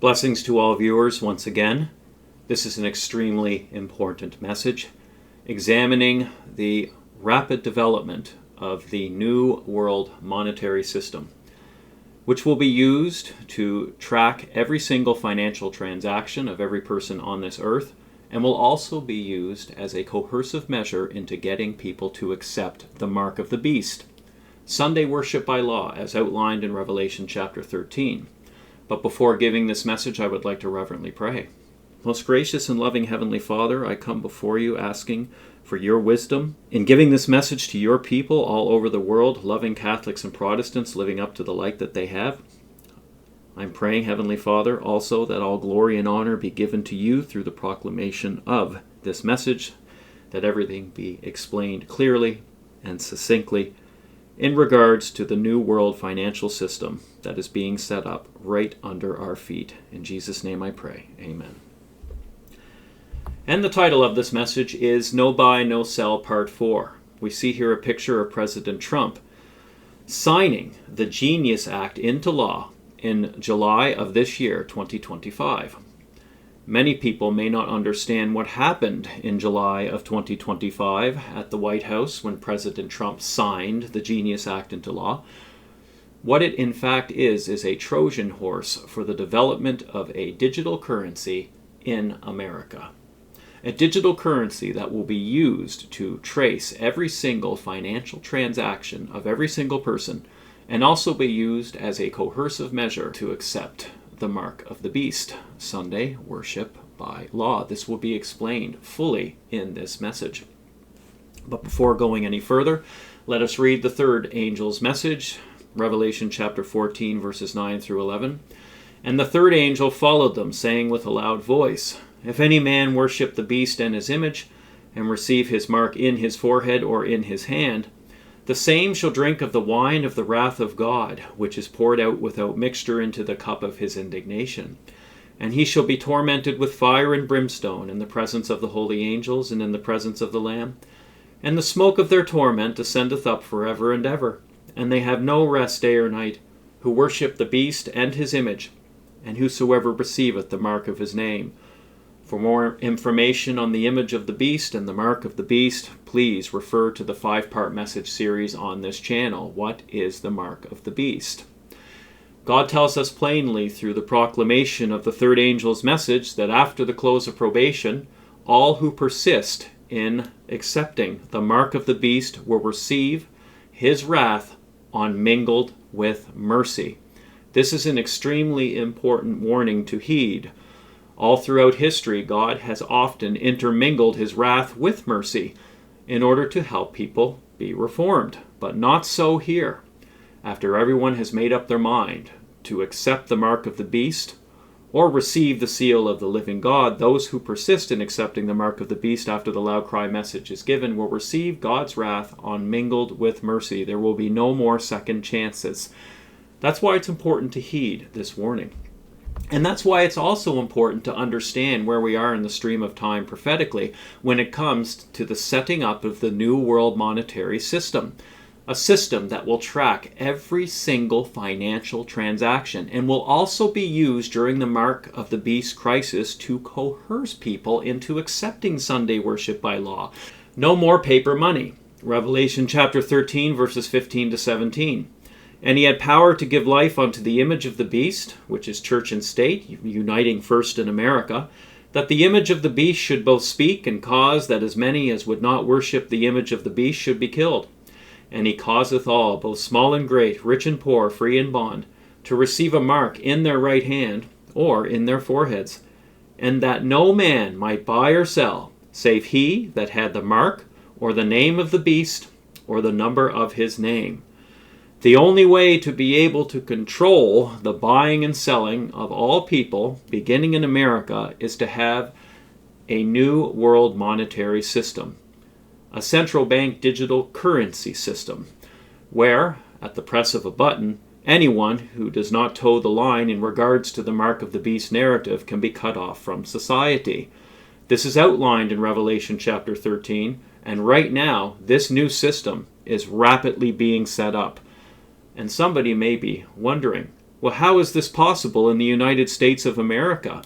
Blessings to all viewers once again. This is an extremely important message examining the rapid development of the new world monetary system, which will be used to track every single financial transaction of every person on this earth, and will also be used as a coercive measure into getting people to accept the mark of the beast. Sunday worship by law, as outlined in Revelation chapter 13. But before giving this message, I would like to reverently pray. Most gracious and loving Heavenly Father, I come before you asking for your wisdom in giving this message to your people all over the world, loving Catholics and Protestants living up to the light that they have. I'm praying, Heavenly Father, also that all glory and honor be given to you through the proclamation of this message, that everything be explained clearly and succinctly in regards to the new world financial system that is being set up right under our feet. In Jesus' name I pray. Amen. And the title of this message is No Buy, No Sell Part 4. We see here a picture of President Trump signing the Genius Act into law in July of this year, 2025. Many people may not understand what happened in July of 2025 at the White House when President Trump signed the Genius Act into law. What it in fact is a Trojan horse for the development of a digital currency in America. A digital currency that will be used to trace every single financial transaction of every single person, and also be used as a coercive measure to accept the mark of the beast. Sunday worship by law. This will be explained fully in this message. But before going any further, let us read the third angel's message, Revelation chapter 14, verses 9 through 11. And the third angel followed them, saying with a loud voice, If any man worship the beast and his image, and receive his mark in his forehead or in his hand, the same shall drink of the wine of the wrath of God, which is poured out without mixture into the cup of his indignation. And he shall be tormented with fire and brimstone in the presence of the holy angels and in the presence of the Lamb. And the smoke of their torment ascendeth up forever and ever. And they have no rest day or night, who worship the beast and his image, and whosoever receiveth the mark of his name. For more information on the image of the beast and the mark of the beast, please refer to the 5-part message series on this channel, What is the Mark of the Beast? God tells us plainly through the proclamation of the third angel's message that after the close of probation, all who persist in accepting the mark of the beast will receive his wrath unmingled with mercy. This is an extremely important warning to heed. All throughout history, God has often intermingled his wrath with mercy in order to help people be reformed. But not so here. After everyone has made up their mind to accept the mark of the beast or receive the seal of the living God, those who persist in accepting the mark of the beast after the loud cry message is given will receive God's wrath unmingled with mercy. There will be no more second chances. That's why it's important to heed this warning. And that's why it's also important to understand where we are in the stream of time prophetically when it comes to the setting up of the new world monetary system. A system that will track every single financial transaction and will also be used during the mark of the beast crisis to coerce people into accepting Sunday worship by law. No more paper money. Revelation chapter 13, verses 15 to 17. And he had power to give life unto the image of the beast, which is church and state, uniting first in America, that the image of the beast should both speak and cause that as many as would not worship the image of the beast should be killed. And he causeth all, both small and great, rich and poor, free and bond, to receive a mark in their right hand or in their foreheads, and that no man might buy or sell, save he that had the mark or the name of the beast or the number of his name. The only way to be able to control the buying and selling of all people, beginning in America, is to have a new world monetary system, a central bank digital currency system, where, at the press of a button, anyone who does not toe the line in regards to the mark of the beast narrative can be cut off from society. This is outlined in Revelation chapter 13, and right now, this new system is rapidly being set up. And somebody may be wondering, Well, how is this possible in the United States of America?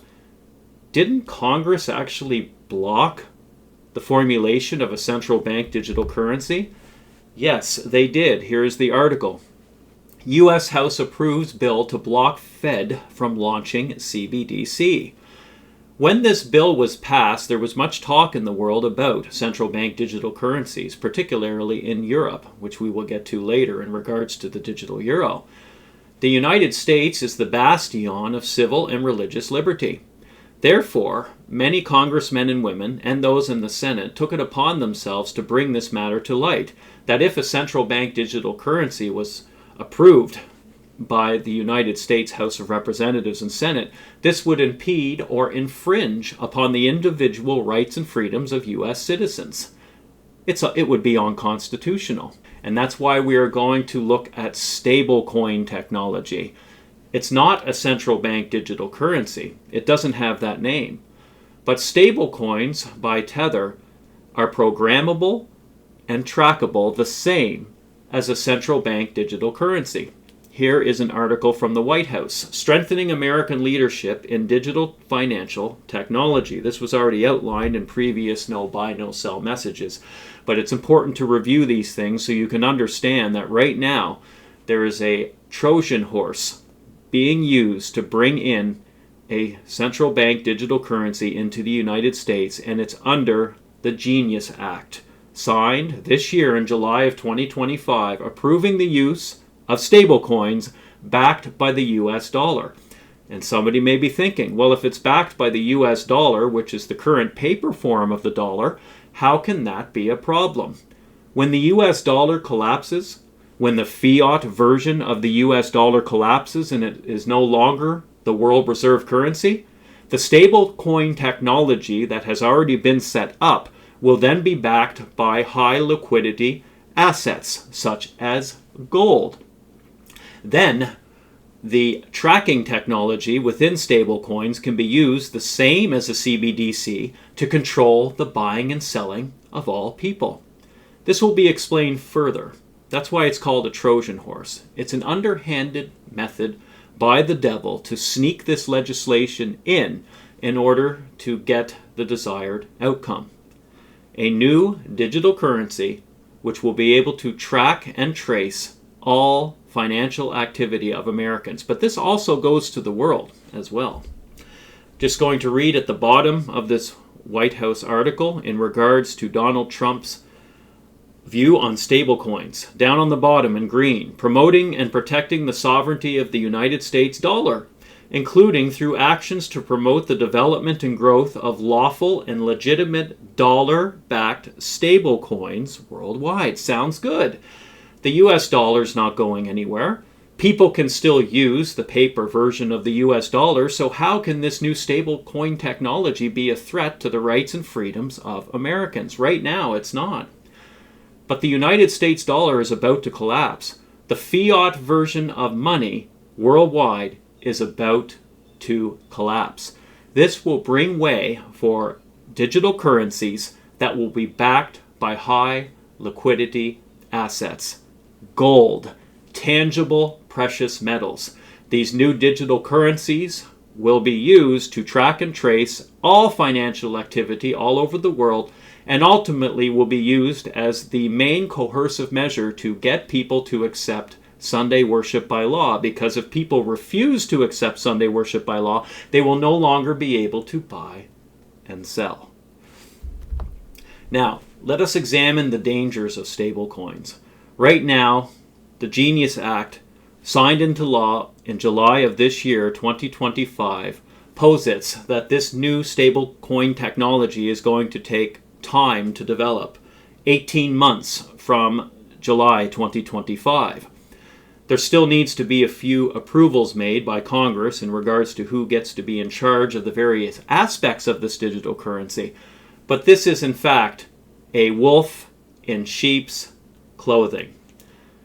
Didn't Congress actually block the formulation of a central bank digital currency? Yes, they did. Here is the article. U.S. House approves bill to block Fed from launching CBDC. When this bill was passed, there was much talk in the world about central bank digital currencies, particularly in Europe, which we will get to later in regards to the digital euro. The United States is the bastion of civil and religious liberty. Therefore, many congressmen and women, and those in the Senate, took it upon themselves to bring this matter to light, that if a central bank digital currency was approved by the United States House of Representatives and Senate, this would impede or infringe upon the individual rights and freedoms of U.S. citizens. It would be unconstitutional. And that's why we are going to look at stablecoin technology. It's not a central bank digital currency. It doesn't have that name. But stablecoins by Tether are programmable and trackable the same as a central bank digital currency. Here is an article from the White House, Strengthening American Leadership in Digital Financial Technology. This was already outlined in previous no buy, no sell messages, but it's important to review these things so you can understand that right now there is a Trojan horse being used to bring in a central bank digital currency into the United States, and it's under the Genius Act, signed this year in July of 2025, approving the use of stablecoins backed by the US dollar. And somebody may be thinking, well, if it's backed by the US dollar, which is the current paper form of the dollar, how can that be a problem? When the US dollar collapses, when the fiat version of the US dollar collapses and it is no longer the world reserve currency, the stablecoin technology that has already been set up will then be backed by high liquidity assets such as gold. Then the tracking technology within stablecoins can be used the same as a CBDC to control the buying and selling of all people. This will be explained further. That's why it's called a Trojan horse. It's an underhanded method by the devil to sneak this legislation in order to get the desired outcome. A new digital currency which will be able to track and trace all financial activity of Americans. But this also goes to the world as well. Just going to read at the bottom of this White House article in regards to Donald Trump's view on stablecoins. Down on the bottom in green, promoting and protecting the sovereignty of the United States dollar, including through actions to promote the development and growth of lawful and legitimate dollar-backed stablecoins worldwide. Sounds good. The US dollar's not going anywhere. People can still use the paper version of the US dollar, so how can this new stablecoin technology be a threat to the rights and freedoms of Americans? Right now, it's not. But the United States dollar is about to collapse. The fiat version of money worldwide is about to collapse. This will bring way for digital currencies that will be backed by high liquidity assets. Gold, tangible precious metals. These new digital currencies will be used to track and trace all financial activity all over the world, and ultimately will be used as the main coercive measure to get people to accept Sunday worship by law, because if people refuse to accept Sunday worship by law, they will no longer be able to buy and sell. Now, let us examine the dangers of stablecoins. Right now, the Genius Act, signed into law in July of this year, 2025, posits that this new stablecoin technology is going to take time to develop, 18 months from July 2025. There still needs to be a few approvals made by Congress in regards to who gets to be in charge of the various aspects of this digital currency, but this is in fact a wolf in sheep's clothing.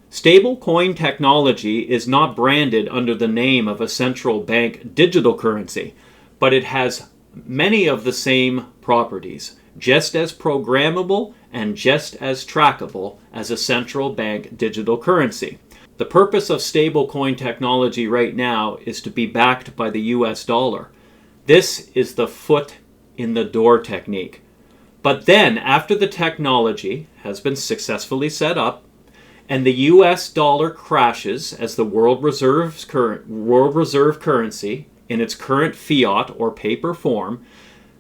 Stablecoin technology is not branded under the name of a central bank digital currency, but it has many of the same properties, just as programmable and just as trackable as a central bank digital currency. The purpose of stablecoin technology right now is to be backed by the US dollar. This is the foot in the door technique. But then, after the technology has been successfully set up and the US dollar crashes as the world reserve currency in its current fiat or paper form,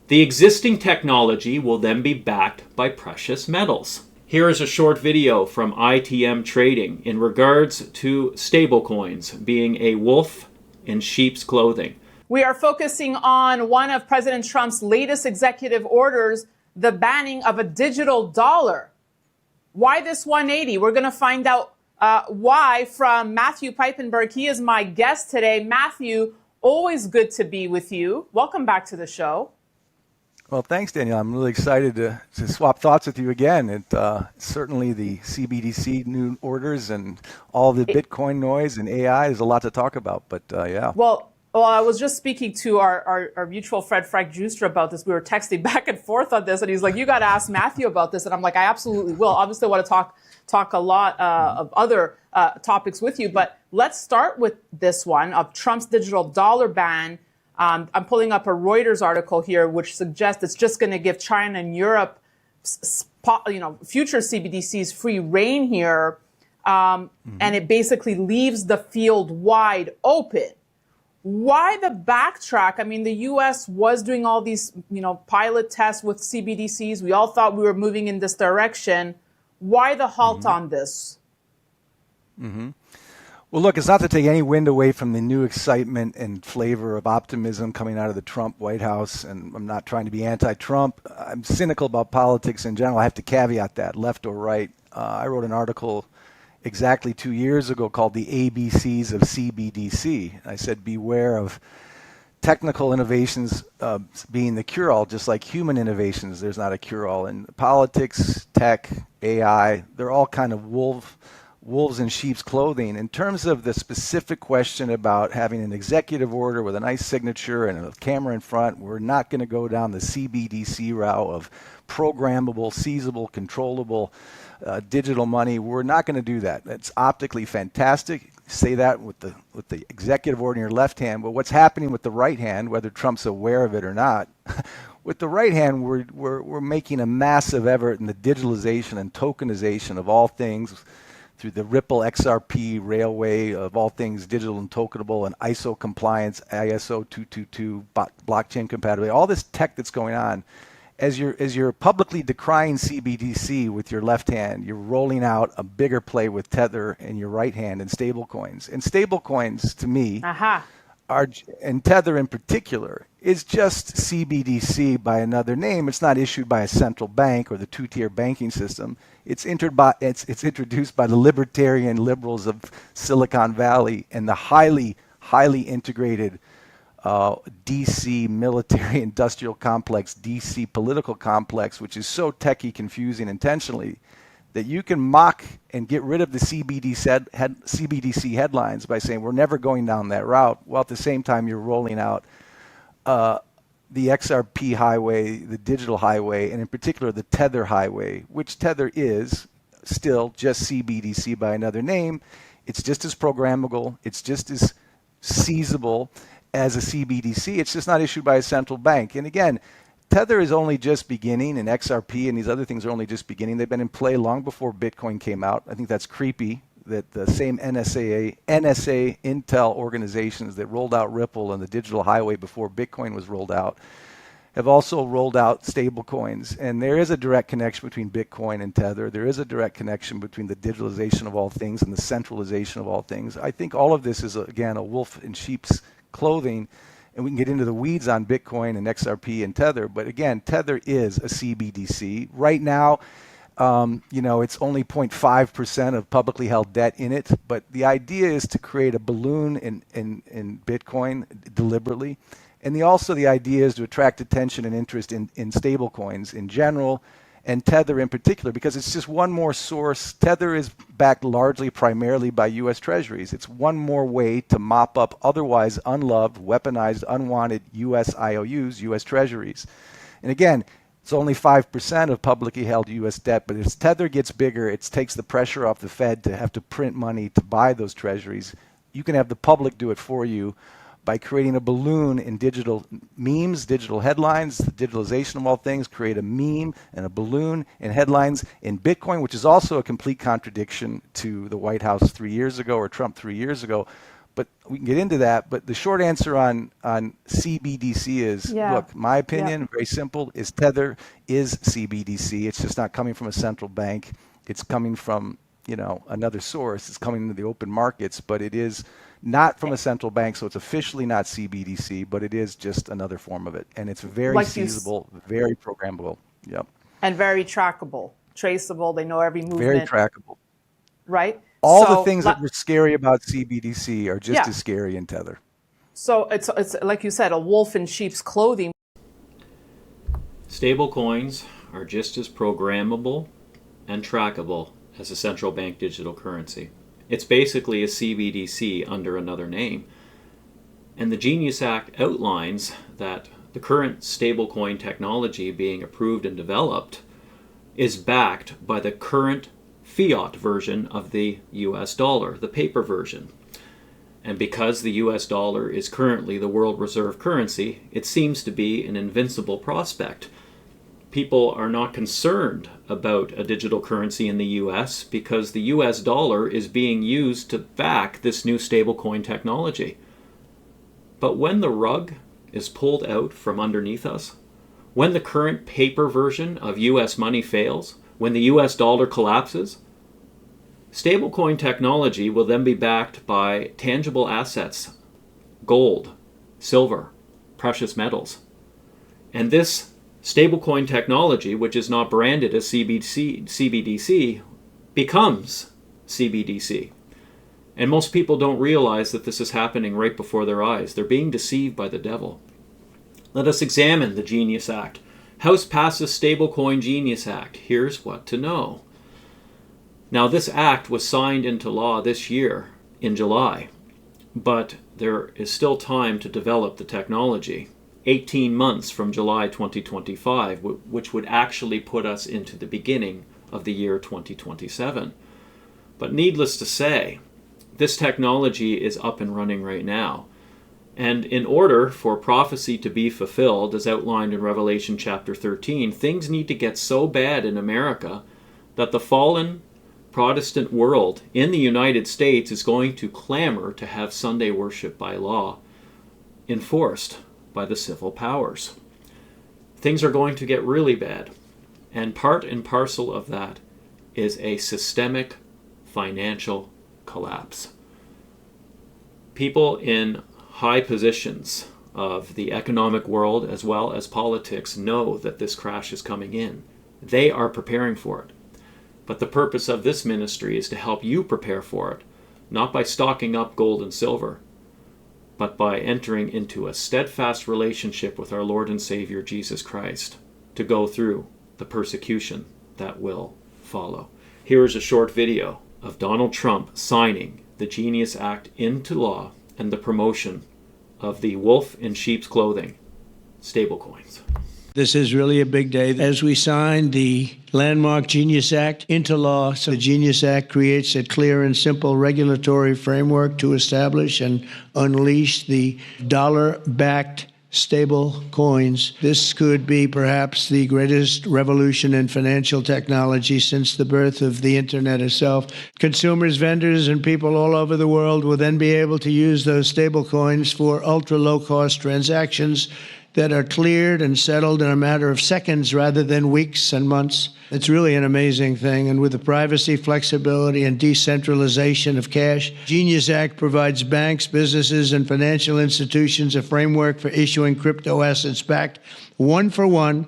the existing technology will then be backed by precious metals. Here is a short video from ITM Trading in regards to stablecoins being a wolf in sheep's clothing. We are focusing on one of President Trump's latest executive orders, the banning of a digital dollar. Why this 180? We're going to find out why from Matthew Piepenburg. He is my guest today. Matthew, always good to be with you. Welcome back to the show. Well, thanks, Danielle. I'm really excited to swap thoughts with you again. Certainly the CBDC new orders and all the Bitcoin noise and AI, there's a lot to talk about, but yeah. Well, I was just speaking to our mutual friend, Frank Juster, about this. We were texting back and forth on this, and he's like, you got to ask Matthew about this. And I'm like, I absolutely will. Obviously, I want to talk a lot of other topics with you, but let's start with this one of Trump's digital dollar ban. I'm pulling up a Reuters article here, which suggests it's just going to give China and Europe, future CBDCs free reign here, and it basically leaves the field wide open. Why the backtrack? I mean, the U.S. was doing all these, pilot tests with CBDCs. We all thought we were moving in this direction. Why the halt on this? Well, look, it's not to take any wind away from the new excitement and flavor of optimism coming out of the Trump White House. And I'm not trying to be anti-Trump. I'm cynical about politics in general. I have to caveat that, left or right. I wrote an article exactly 2 years ago called The ABCs of CBDC. I said, beware of technical innovations being the cure-all, just like human innovations, there's not a cure-all. And politics, tech, AI, they're all kind of wolves in sheep's clothing. In terms of the specific question about having an executive order with a nice signature and a camera in front, we're not going to go down the CBDC route of programmable, seizable, controllable digital money. We're not going to do that. That's optically fantastic. Say that with the executive order in your left hand, but what's happening with the right hand, whether Trump's aware of it or not, with the right hand, we're making a massive effort in the digitalization and tokenization of all things, through the Ripple XRP railway of all things digital and tokenable and ISO compliance, ISO 222, blockchain compatibility, all this tech that's going on. As you're publicly decrying CBDC with your left hand, you're rolling out a bigger play with Tether in your right hand and stablecoins. And stablecoins, to me, and Tether in particular, is just CBDC by another name. It's not issued by a central bank or the two-tier banking system. It's introduced by the libertarian liberals of Silicon Valley and the highly integrated DC military industrial complex, DC political complex, which is so techie confusing intentionally that you can mock and get rid of the CBDC headlines by saying we're never going down that route, while at the same time you're rolling out the XRP highway, the digital highway, and in particular the Tether highway, which Tether is still just CBDC by another name. It's just as programmable. It's just as seizable as a CBDC. It's just not issued by a central bank. And again, Tether is only just beginning, and XRP and these other things are only just beginning. They've been in play long before Bitcoin came out. I think that's creepy that the same NSA, Intel organizations that rolled out Ripple and the digital highway before Bitcoin was rolled out have also rolled out stable coins. And there is a direct connection between Bitcoin and Tether. There is a direct connection between the digitalization of all things and the centralization of all things. I think all of this is, again, a wolf in sheep's clothing. And we can get into the weeds on Bitcoin and XRP and Tether. But again, Tether is a CBDC. Right now, it's only 0.5% of publicly held debt in it. But the idea is to create a balloon in Bitcoin deliberately. And the idea is to attract attention and interest in stable coins in general, and Tether in particular, because it's just one more source. Tether is backed primarily by U.S. Treasuries. It's one more way to mop up otherwise unloved, weaponized, unwanted U.S. IOUs, U.S. Treasuries. And again, It's only 5% of publicly held U.S. debt, but as Tether gets bigger, it takes the pressure off the Fed to have to print money to buy those treasuries. You can have the public do it for you by creating a balloon in digital memes, digital headlines, the digitalization of all things, create a meme and a balloon in headlines in Bitcoin, which is also a complete contradiction to the White House 3 years ago or Trump 3 years ago. But we can get into that. But the short answer on CBDC is, look, my opinion, very simple, is Tether is CBDC. It's just not coming from a central bank. It's coming from, another source. It's coming into the open markets, but it is not from a central bank, so it's officially not CBDC, but it is just another form of it. And it's very seizable, very programmable. Yep. And very trackable, traceable. They know every movement. Very trackable. Right? All the things that were scary about CBDC are just as scary in Tether. So it's like you said, a wolf in sheep's clothing. Stable coins are just as programmable and trackable as a central bank digital currency. It's basically a CBDC under another name. And the Genius Act outlines that the current stablecoin technology being approved and developed is backed by the current fiat version of the US dollar, the paper version. And because the US dollar is currently the world reserve currency, it seems to be an invincible prospect. People are not concerned about a digital currency in the US because the US dollar is being used to back this new stablecoin technology. But when the rug is pulled out from underneath us, when the current paper version of US money fails, when the US dollar collapses, stablecoin technology will then be backed by tangible assets, gold, silver, precious metals. And this stablecoin technology, which is not branded as CBDC, becomes CBDC. And most people don't realize that this is happening right before their eyes. They're being deceived by the devil. Let us examine the Genius Act. House passes Stablecoin Genius Act. Here's what to know. Now, this act was signed into law this year in July, but there is still time to develop the technology. 18 months from July 2025, which would actually put us into the beginning of the year 2027. But needless to say, this technology is up and running right now. And in order for prophecy to be fulfilled, as outlined in Revelation chapter 13, things need to get so bad in America that the fallen Protestant world in the United States is going to clamor to have Sunday worship by law enforced by the civil powers. Things are going to get really bad. And part and parcel of that is a systemic financial collapse. People in high positions of the economic world as well as politics know that this crash is coming in. They are preparing for it. But the purpose of this ministry is to help you prepare for it, not by stocking up gold and silver, but by entering into a steadfast relationship with our Lord and Savior Jesus Christ to go through the persecution that will follow. Here is a short video of Donald Trump signing the Genius Act into law and the promotion of the wolf in sheep's clothing, stablecoins. This is really a big day as we sign the landmark Genius Act into law. So the Genius Act creates a clear and simple regulatory framework to establish and unleash the dollar-backed stable coins. This could be perhaps the greatest revolution in financial technology since the birth of the internet itself. Consumers, vendors, and people all over the world will then be able to use those stable coins for ultra-low-cost transactions that are cleared and settled in a matter of seconds rather than weeks and months. It's really an amazing thing. And with the privacy, flexibility, and decentralization of cash, Genius Act provides banks, businesses, and financial institutions a framework for issuing crypto assets backed one for one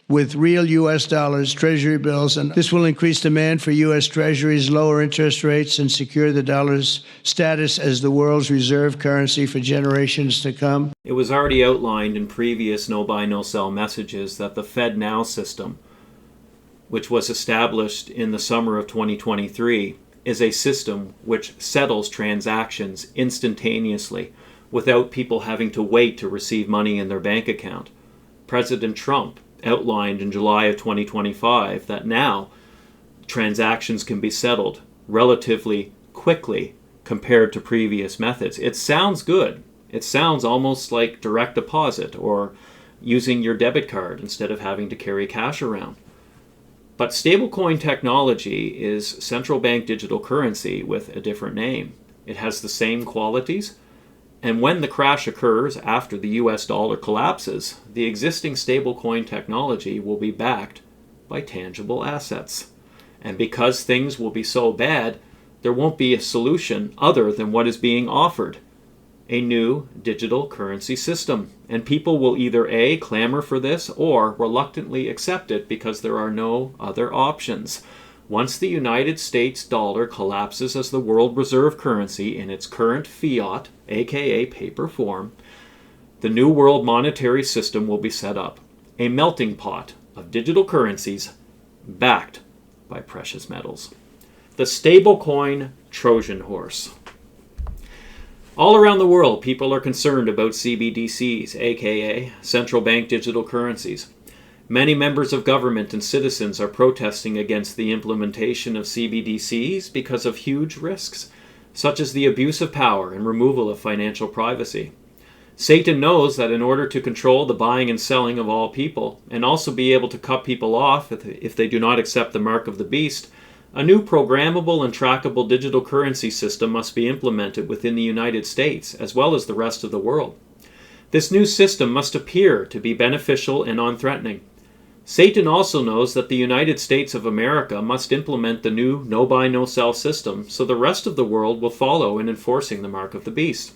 with real U.S. dollars, treasury bills, and this will increase demand for U.S. treasuries, lower interest rates, and secure the dollar's status as the world's reserve currency for generations to come. It was already outlined in previous no-buy, no-sell messages that the FedNow system, which was established in the summer of 2023, is a system which settles transactions instantaneously without people having to wait to receive money in their bank account. President Trump outlined in July of 2025 that now transactions can be settled relatively quickly compared to previous methods. It sounds good. It sounds almost like direct deposit or using your debit card instead of having to carry cash around. But stablecoin technology is central bank digital currency with a different name. It has the same qualities, and when the crash occurs after the US dollar collapses, the existing stablecoin technology will be backed by tangible assets. And because things will be so bad, there won't be a solution other than what is being offered, a new digital currency system. And people will either A, clamor for this, or reluctantly accept it because there are no other options. Once the United States dollar collapses as the world reserve currency in its current fiat, aka paper form, the new world monetary system will be set up, a melting pot of digital currencies backed by precious metals. The stablecoin Trojan horse. All around the world, people are concerned about CBDCs, aka central bank digital currencies. Many members of government and citizens are protesting against the implementation of CBDCs because of huge risks, such as the abuse of power and removal of financial privacy. Satan knows that in order to control the buying and selling of all people, and also be able to cut people off if they do not accept the mark of the beast, a new programmable and trackable digital currency system must be implemented within the United States as well as the rest of the world. This new system must appear to be beneficial and non-threatening. Satan also knows that the United States of America must implement the new no-buy, no-sell system so the rest of the world will follow in enforcing the mark of the beast.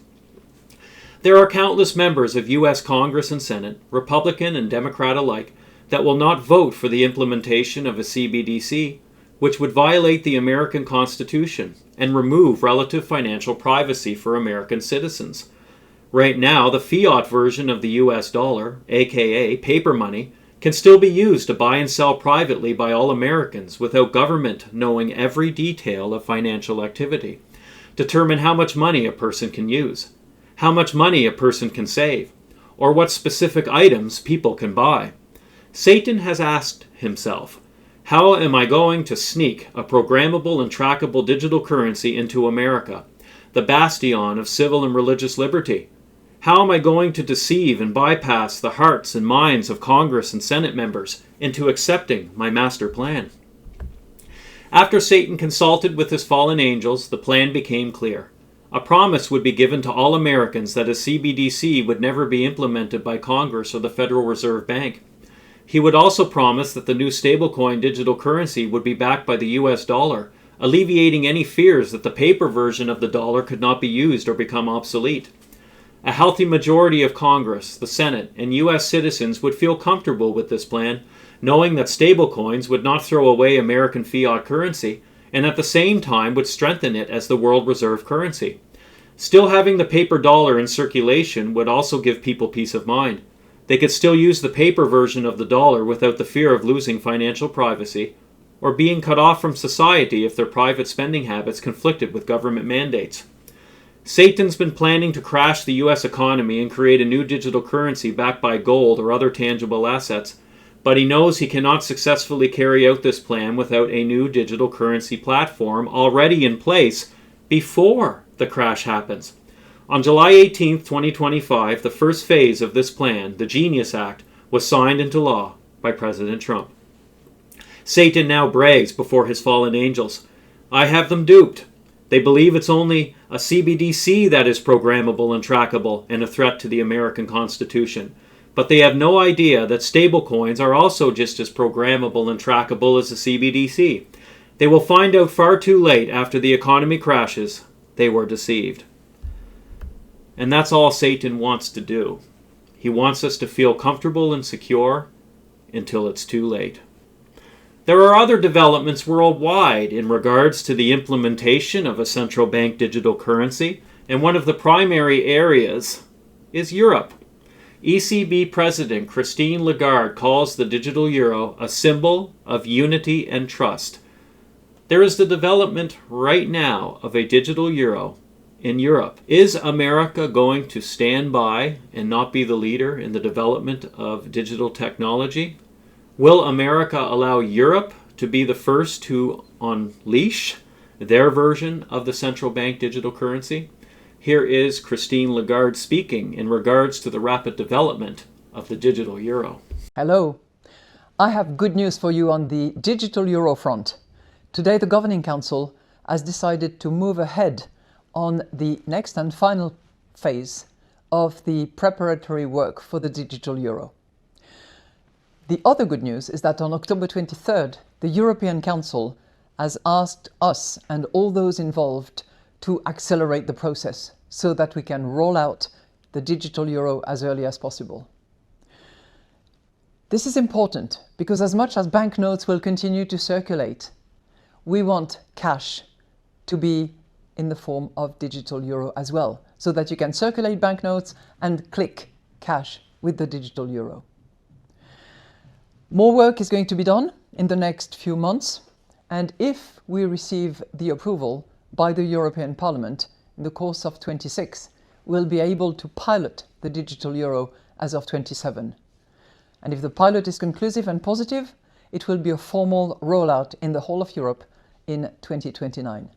There are countless members of U.S. Congress and Senate, Republican and Democrat alike, that will not vote for the implementation of a CBDC, which would violate the American Constitution and remove relative financial privacy for American citizens. Right now, the fiat version of the US dollar, aka paper money, can still be used to buy and sell privately by all Americans without government knowing every detail of financial activity, determine how much money a person can use, how much money a person can save, or what specific items people can buy. Satan has asked himself, how am I going to sneak a programmable and trackable digital currency into America, the bastion of civil and religious liberty? How am I going to deceive and bypass the hearts and minds of Congress and Senate members into accepting my master plan? After Satan consulted with his fallen angels, the plan became clear. A promise would be given to all Americans that a CBDC would never be implemented by Congress or the Federal Reserve Bank. He would also promise that the new stablecoin digital currency would be backed by the US dollar, alleviating any fears that the paper version of the dollar could not be used or become obsolete. A healthy majority of Congress, the Senate, and U.S. citizens would feel comfortable with this plan, knowing that stablecoins would not throw away American fiat currency, and at the same time would strengthen it as the world reserve currency. Still having the paper dollar in circulation would also give people peace of mind. They could still use the paper version of the dollar without the fear of losing financial privacy, or being cut off from society if their private spending habits conflicted with government mandates. Satan's been planning to crash the U.S. economy and create a new digital currency backed by gold or other tangible assets, but he knows he cannot successfully carry out this plan without a new digital currency platform already in place before the crash happens. On July 18, 2025, the first phase of this plan, the Genius Act, was signed into law by President Trump. Satan now brags before his fallen angels, "I have them duped. They believe it's only a CBDC that is programmable and trackable and a threat to the American Constitution. But they have no idea that stablecoins are also just as programmable and trackable as a CBDC. They will find out far too late after the economy crashes. They were deceived." And that's all Satan wants to do. He wants us to feel comfortable and secure until it's too late. There are other developments worldwide in regards to the implementation of a central bank digital currency, and one of the primary areas is Europe. ECB President Christine Lagarde calls the digital euro a symbol of unity and trust. There is the development right now of a digital euro in Europe. Is America going to stand by and not be the leader in the development of digital technology? Will America allow Europe to be the first to unleash their version of the central bank digital currency? Here is Christine Lagarde speaking in regards to the rapid development of the digital euro. Hello. I have good news for you on the digital euro front. Today, the Governing Council has decided to move ahead on the next and final phase of the preparatory work for the digital euro. The other good news is that on October 23rd, the European Council has asked us and all those involved to accelerate the process so that we can roll out the digital euro as early as possible. This is important because as much as banknotes will continue to circulate, we want cash to be in the form of digital euro as well, so that you can circulate banknotes and click cash with the digital euro. More work is going to be done in the next few months, and if we receive the approval by the European Parliament in the course of 26, we'll be able to pilot the digital euro as of 27. And if the pilot is conclusive and positive, it will be a formal rollout in the whole of Europe in 2029.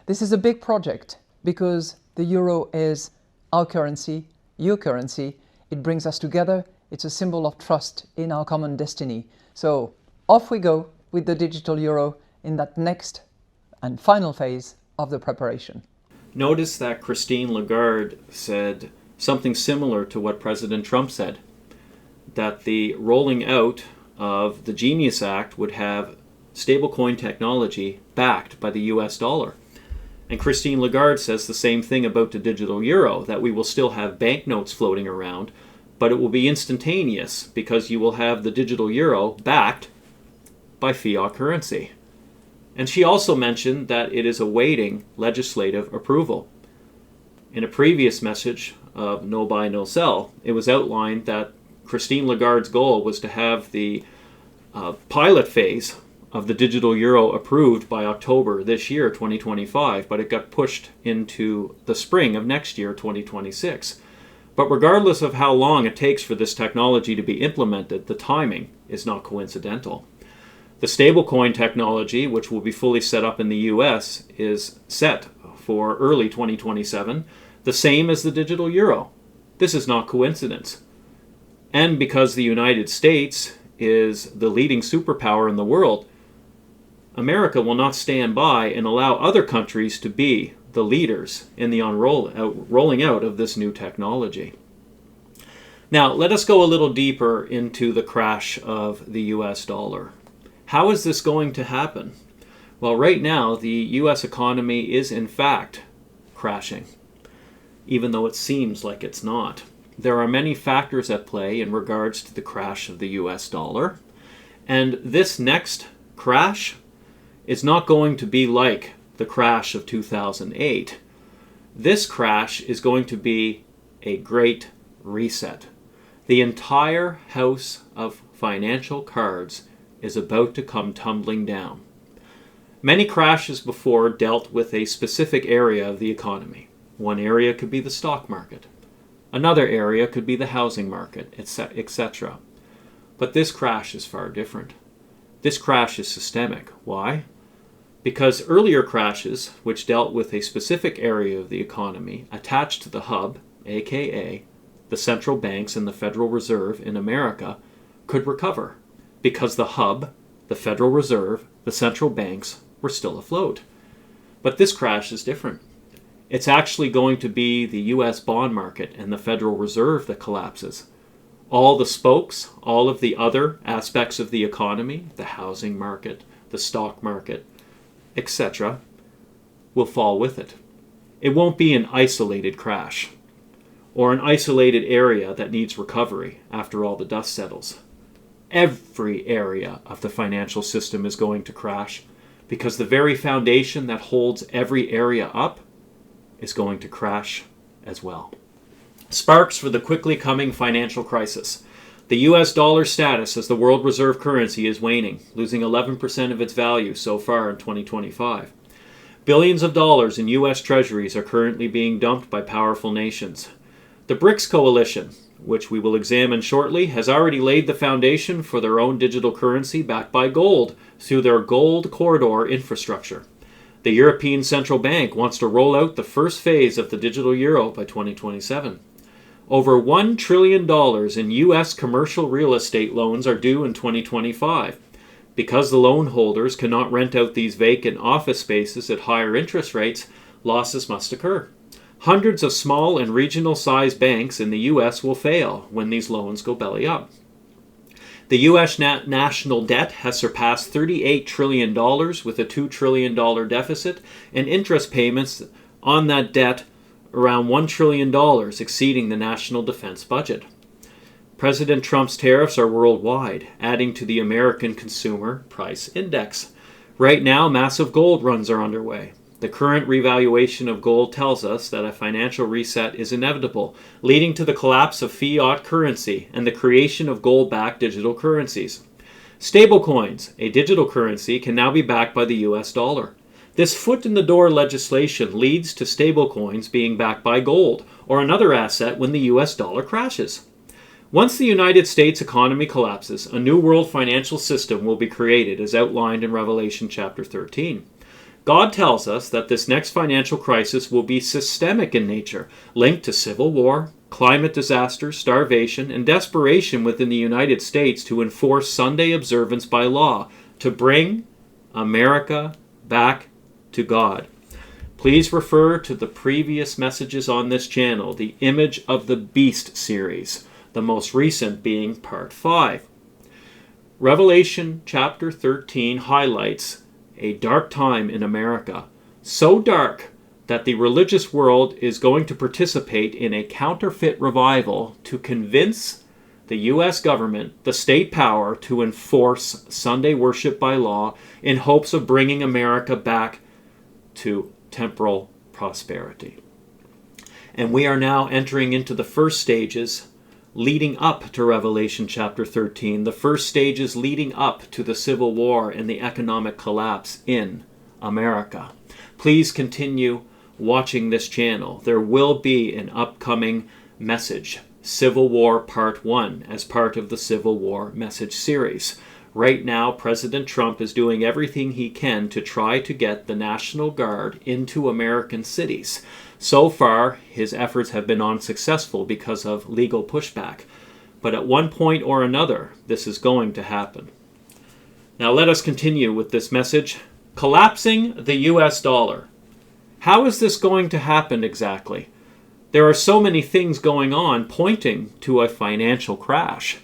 This is a big project because the euro is our currency, your currency. It brings us together. It's a symbol of trust in our common destiny. So off we go with the digital euro in that next and final phase of the preparation. Notice that Christine Lagarde said something similar to what President Trump said, that the rolling out of the Genius Act would have stablecoin technology backed by the US dollar. And Christine Lagarde says the same thing about the digital euro, that we will still have banknotes floating around, but it will be instantaneous because you will have the digital euro backed by fiat currency. And she also mentioned that it is awaiting legislative approval. In a previous message of No Buy, No Sell, it was outlined that Christine Lagarde's goal was to have the pilot phase of the digital euro approved by October this year, 2025, but it got pushed into the spring of next year, 2026. But regardless of how long it takes for this technology to be implemented, the timing is not coincidental. The stablecoin technology, which will be fully set up in the US, is set for early 2027, the same as the digital euro. This is not coincidence. And because the United States is the leading superpower in the world, America will not stand by and allow other countries to be the leaders in the rolling out of this new technology. Now, let us go a little deeper into the crash of the US dollar. How is this going to happen? Well, right now, the US economy is in fact crashing, even though it seems like it's not. There are many factors at play in regards to the crash of the US dollar, and this next crash is not going to be like the crash of 2008. This crash is going to be a great reset. The entire house of financial cards is about to come tumbling down. Many crashes before dealt with a specific area of the economy. One area could be the stock market. Another area could be the housing market, etc. But this crash is far different. This crash is systemic. Why? Because earlier crashes, which dealt with a specific area of the economy attached to the hub, aka the central banks and the Federal Reserve in America, could recover because the hub, the Federal Reserve, the central banks were still afloat. But this crash is different. It's actually going to be the US bond market and the Federal Reserve that collapses. All the spokes, all of the other aspects of the economy, the housing market, the stock market, etc., will fall with it. It won't be an isolated crash or an isolated area that needs recovery after all the dust settles. Every area of the financial system is going to crash because the very foundation that holds every area up is going to crash as well. Sparks for the quickly coming financial crisis. The US dollar status as the world reserve currency is waning, losing 11% of its value so far in 2025. Billions of dollars in US treasuries are currently being dumped by powerful nations. The BRICS coalition which we will examine shortly, has already laid the foundation for their own digital currency backed by gold through their gold corridor infrastructure. The European Central Bank wants to roll out the first phase of the digital euro by 2027. Over $1 trillion in U.S. commercial real estate loans are due in 2025. Because the loan holders cannot rent out these vacant office spaces at higher interest rates, losses must occur. Hundreds of small and regional-sized banks in the U.S. will fail when these loans go belly up. The U.S. national debt has surpassed $38 trillion with a $2 trillion deficit, and interest payments on that debt around $1 trillion, exceeding the national defense budget. President Trump's tariffs are worldwide, adding to the American Consumer Price Index. Right now, massive gold runs are underway. The current revaluation of gold tells us that a financial reset is inevitable, leading to the collapse of fiat currency and the creation of gold-backed digital currencies. Stablecoins, a digital currency, can now be backed by the US dollar. This foot-in-the-door legislation leads to stablecoins being backed by gold or another asset when the US dollar crashes. Once the United States economy collapses, a new world financial system will be created, as outlined in Revelation chapter 13. God tells us that this next financial crisis will be systemic in nature, linked to civil war, climate disaster, starvation, and desperation within the United States to enforce Sunday observance by law, to bring America back to God. Please refer to the previous messages on this channel, the Image of the Beast series, the most recent being Part 5. Revelation chapter 13 highlights a dark time in America, so dark that the religious world is going to participate in a counterfeit revival to convince the U.S. government, the state power, to enforce Sunday worship by law in hopes of bringing America back to temporal prosperity. And we are now entering into the first stages leading up to Revelation chapter 13, the first stages leading up to the Civil War and the economic collapse in America. Please continue watching this channel. There will be an upcoming message, Civil War Part 1, as part of the Civil War message series. Right now, President Trump is doing everything he can to try to get the National Guard into American cities. So far, his efforts have been unsuccessful because of legal pushback. But at one point or another, this is going to happen. Now let us continue with this message. Collapsing the US dollar. How is this going to happen exactly? There are so many things going on pointing to a financial crash.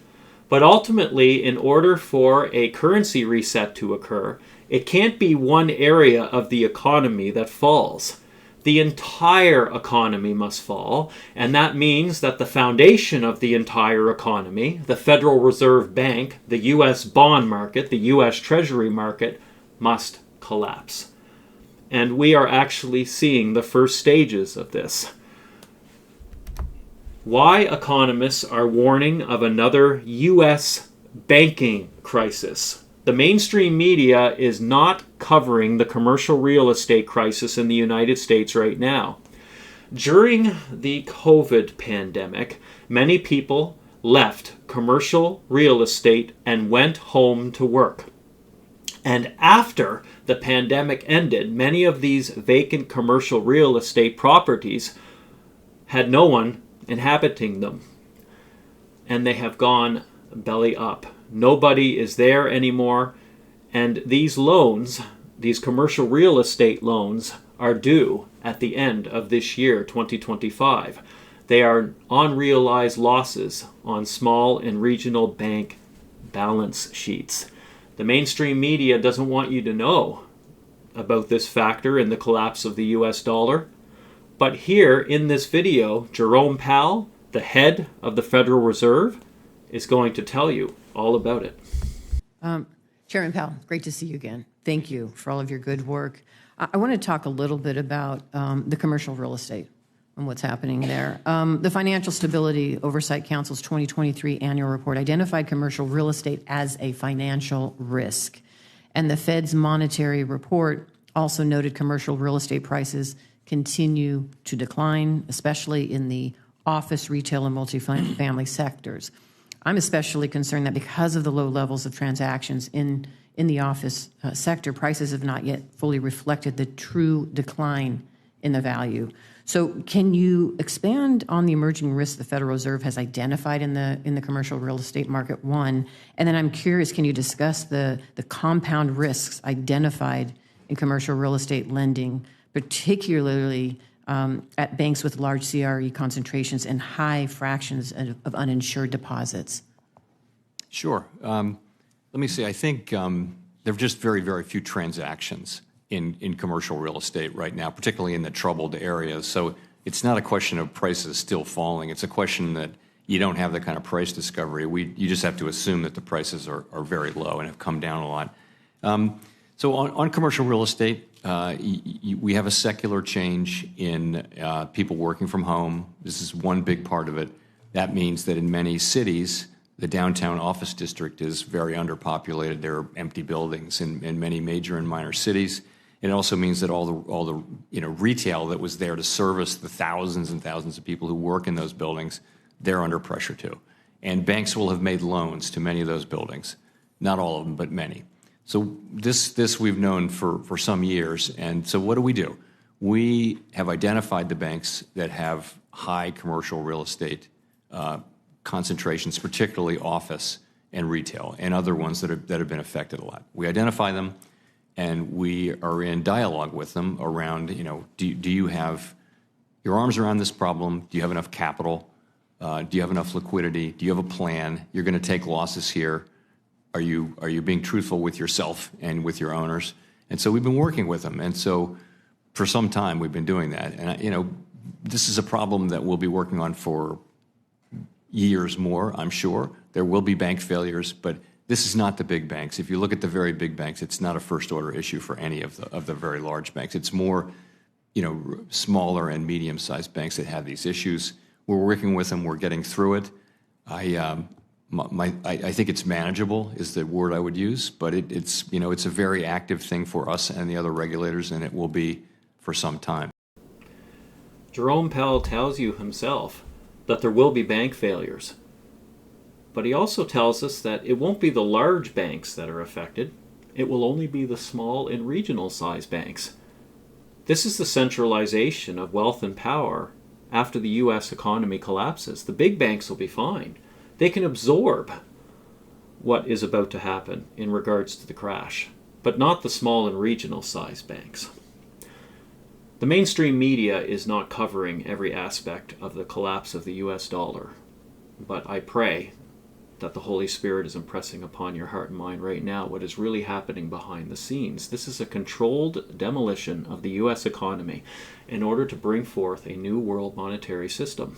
But ultimately, in order for a currency reset to occur, it can't be one area of the economy that falls. The entire economy must fall, and that means that the foundation of the entire economy, the Federal Reserve Bank, the U.S. bond market, the U.S. Treasury market, must collapse. And we are actually seeing the first stages of this. Why economists are warning of another U.S. banking crisis. The mainstream media is not covering the commercial real estate crisis in the United States right now. During the COVID pandemic, many people left commercial real estate and went home to work. And after the pandemic ended, many of these vacant commercial real estate properties had no one inhabiting them. And they have gone belly up. Nobody is there anymore, and these loans, these commercial real estate loans, are due at the end of this year, 2025. They are unrealized losses on small and regional bank balance sheets. The mainstream media doesn't want you to know about this factor in the collapse of the US dollar. But here in this video, Jerome Powell, the head of the Federal Reserve, is going to tell you all about it. Chairman Powell, great to see you again. Thank you for all of your good work. I want to talk a little bit about the commercial real estate and what's happening there. The Financial Stability Oversight Council's 2023 annual report identified commercial real estate as a financial risk. And the Fed's monetary report also noted commercial real estate prices continue to decline, especially in the office, retail, and multifamily sectors. I'm especially concerned that because of the low levels of transactions in the office sector, prices have not yet fully reflected the true decline in the value. So can you expand on the emerging risks the Federal Reserve has identified in the commercial real estate market, one? And then I'm curious, can you discuss the compound risks identified in commercial real estate lending, particularly at banks with large CRE concentrations and high fractions of uninsured deposits? Sure. Let me see. I think there are just very, very few transactions in commercial real estate right now, particularly in the troubled areas. So it's not a question of prices still falling. It's a question that you don't have the kind of price discovery. You just have to assume that the prices are very low and have come down a lot. So on commercial real estate, we have a secular change in people working from home. This is one big part of it. That means that in many cities, the downtown office district is very underpopulated. There are empty buildings in many major and minor cities. It also means that all the retail that was there to service the thousands and thousands of people who work in those buildings, they're under pressure too. And banks will have made loans to many of those buildings, not all of them, but many. So this we've known for some years. And so what do? We have identified the banks that have high commercial real estate concentrations, particularly office and retail, and other ones that have been affected a lot. We identify them, and we are in dialogue with them around, do you have your arms around this problem? Do you have enough capital? Do you have enough liquidity? Do you have a plan? You're going to take losses here. Are you being truthful with yourself and with your owners? And so we've been working with them, and so for some time we've been doing that. And this is a problem that we'll be working on for years more, I'm sure. There will be bank failures, but this is not the big banks. If you look at the very big banks, it's not a first-order issue for any of the very large banks. It's more, smaller and medium-sized banks that have these issues. We're working with them. We're getting through it. I think it's manageable is the word I would use, but it's a very active thing for us and the other regulators, and it will be for some time. Jerome Powell tells you himself that there will be bank failures. But he also tells us that it won't be the large banks that are affected. It will only be the small and regional size banks. This is the centralization of wealth and power after the U.S. economy collapses. The big banks will be fine. They can absorb what is about to happen in regards to the crash, but not the small and regional size banks. The mainstream media is not covering every aspect of the collapse of the US dollar, but I pray that the Holy Spirit is impressing upon your heart and mind right now what is really happening behind the scenes. This is a controlled demolition of the US economy in order to bring forth a new world monetary system.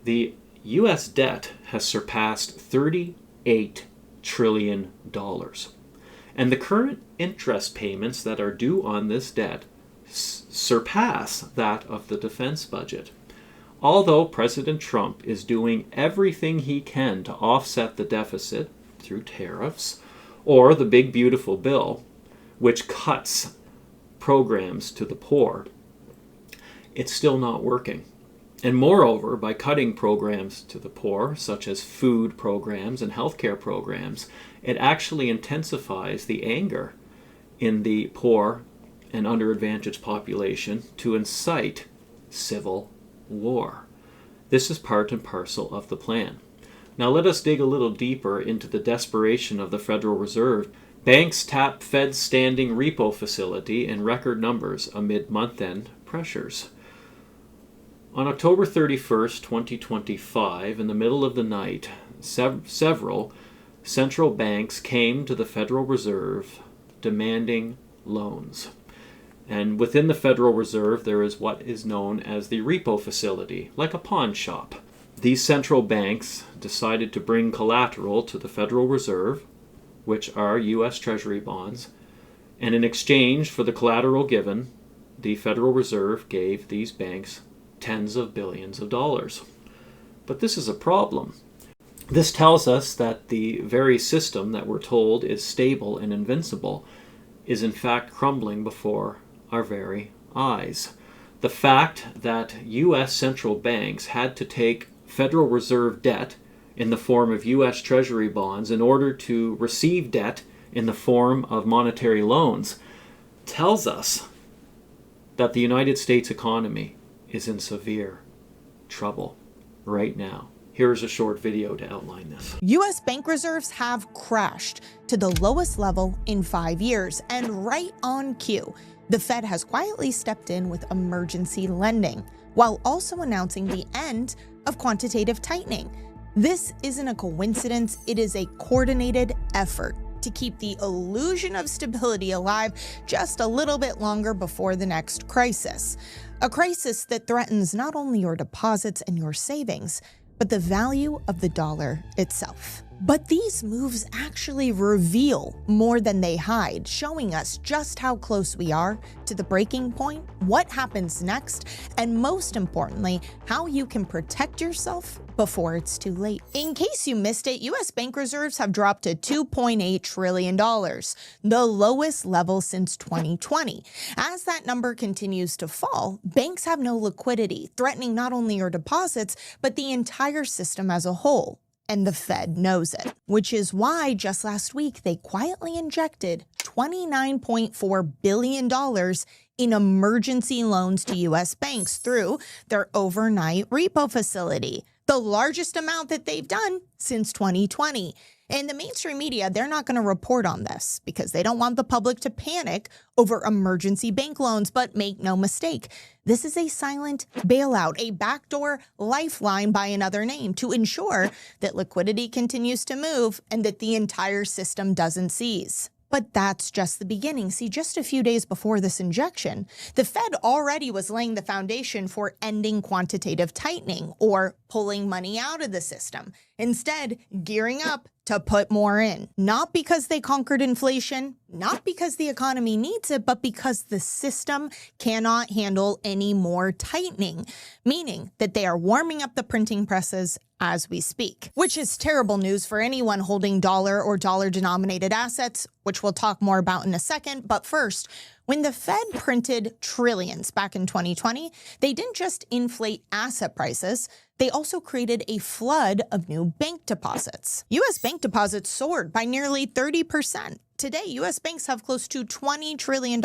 The US debt has surpassed $38 trillion, and the current interest payments that are due on this debt surpass that of the defense budget. Although President Trump is doing everything he can to offset the deficit through tariffs or the big beautiful bill, which cuts programs to the poor, it's still not working. And moreover, by cutting programs to the poor, such as food programs and healthcare programs, it actually intensifies the anger in the poor and underadvantaged population to incite civil war. This is part and parcel of the plan. Now let us dig a little deeper into the desperation of the Federal Reserve. Banks tap Fed's standing repo facility in record numbers amid month-end pressures. On October 31st, 2025, in the middle of the night, several central banks came to the Federal Reserve demanding loans. And within the Federal Reserve, there is what is known as the repo facility, like a pawn shop. These central banks decided to bring collateral to the Federal Reserve, which are U.S. Treasury bonds, and in exchange for the collateral given, the Federal Reserve gave these banks tens of billions of dollars. But this is a problem. This tells us that the very system that we're told is stable and invincible is in fact crumbling before our very eyes. the fact that U.S. central banks had to take Federal Reserve debt in the form of U.S. Treasury bonds in order to receive debt in the form of monetary loans tells us that the United States economy is in severe trouble right now. Here's a short video to outline this. U.S. bank reserves have crashed to the lowest level in 5 years, and right on cue, the Fed has quietly stepped in with emergency lending, while also announcing the end of quantitative tightening. This isn't a coincidence, it is a coordinated effort to keep the illusion of stability alive just a little bit longer before the next crisis. A crisis that threatens not only your deposits and your savings, but the value of the dollar itself. But these moves actually reveal more than they hide, showing us just how close we are to the breaking point, what happens next, and most importantly, how you can protect yourself before it's too late. In case you missed it, U.S. bank reserves have dropped to $2.8 trillion, the lowest level since 2020. As that number continues to fall, banks have no liquidity, threatening not only your deposits, but the entire system as a whole. And the Fed knows it, which is why just last week they quietly injected $29.4 billion in emergency loans to U.S. banks through their overnight repo facility, the largest amount that they've done since 2020. And the mainstream media, they're not going to report on this because they don't want the public to panic over emergency bank loans. But make no mistake, this is a silent bailout, a backdoor lifeline by another name to ensure that liquidity continues to move and that the entire system doesn't seize. But that's just the beginning. See, just a few days before this injection, the Fed already was laying the foundation for ending quantitative tightening or pulling money out of the system, instead gearing up to put more in. Not because they conquered inflation, not because the economy needs it, but because the system cannot handle any more tightening, meaning that they are warming up the printing presses as we speak, which is terrible news for anyone holding dollar or dollar-denominated assets, which we'll talk more about in a second. But first, when the Fed printed trillions back in 2020, they didn't just inflate asset prices, they also created a flood of new bank deposits. U.S. bank deposits soared by nearly 30%. Today, U.S. banks have close to $20 trillion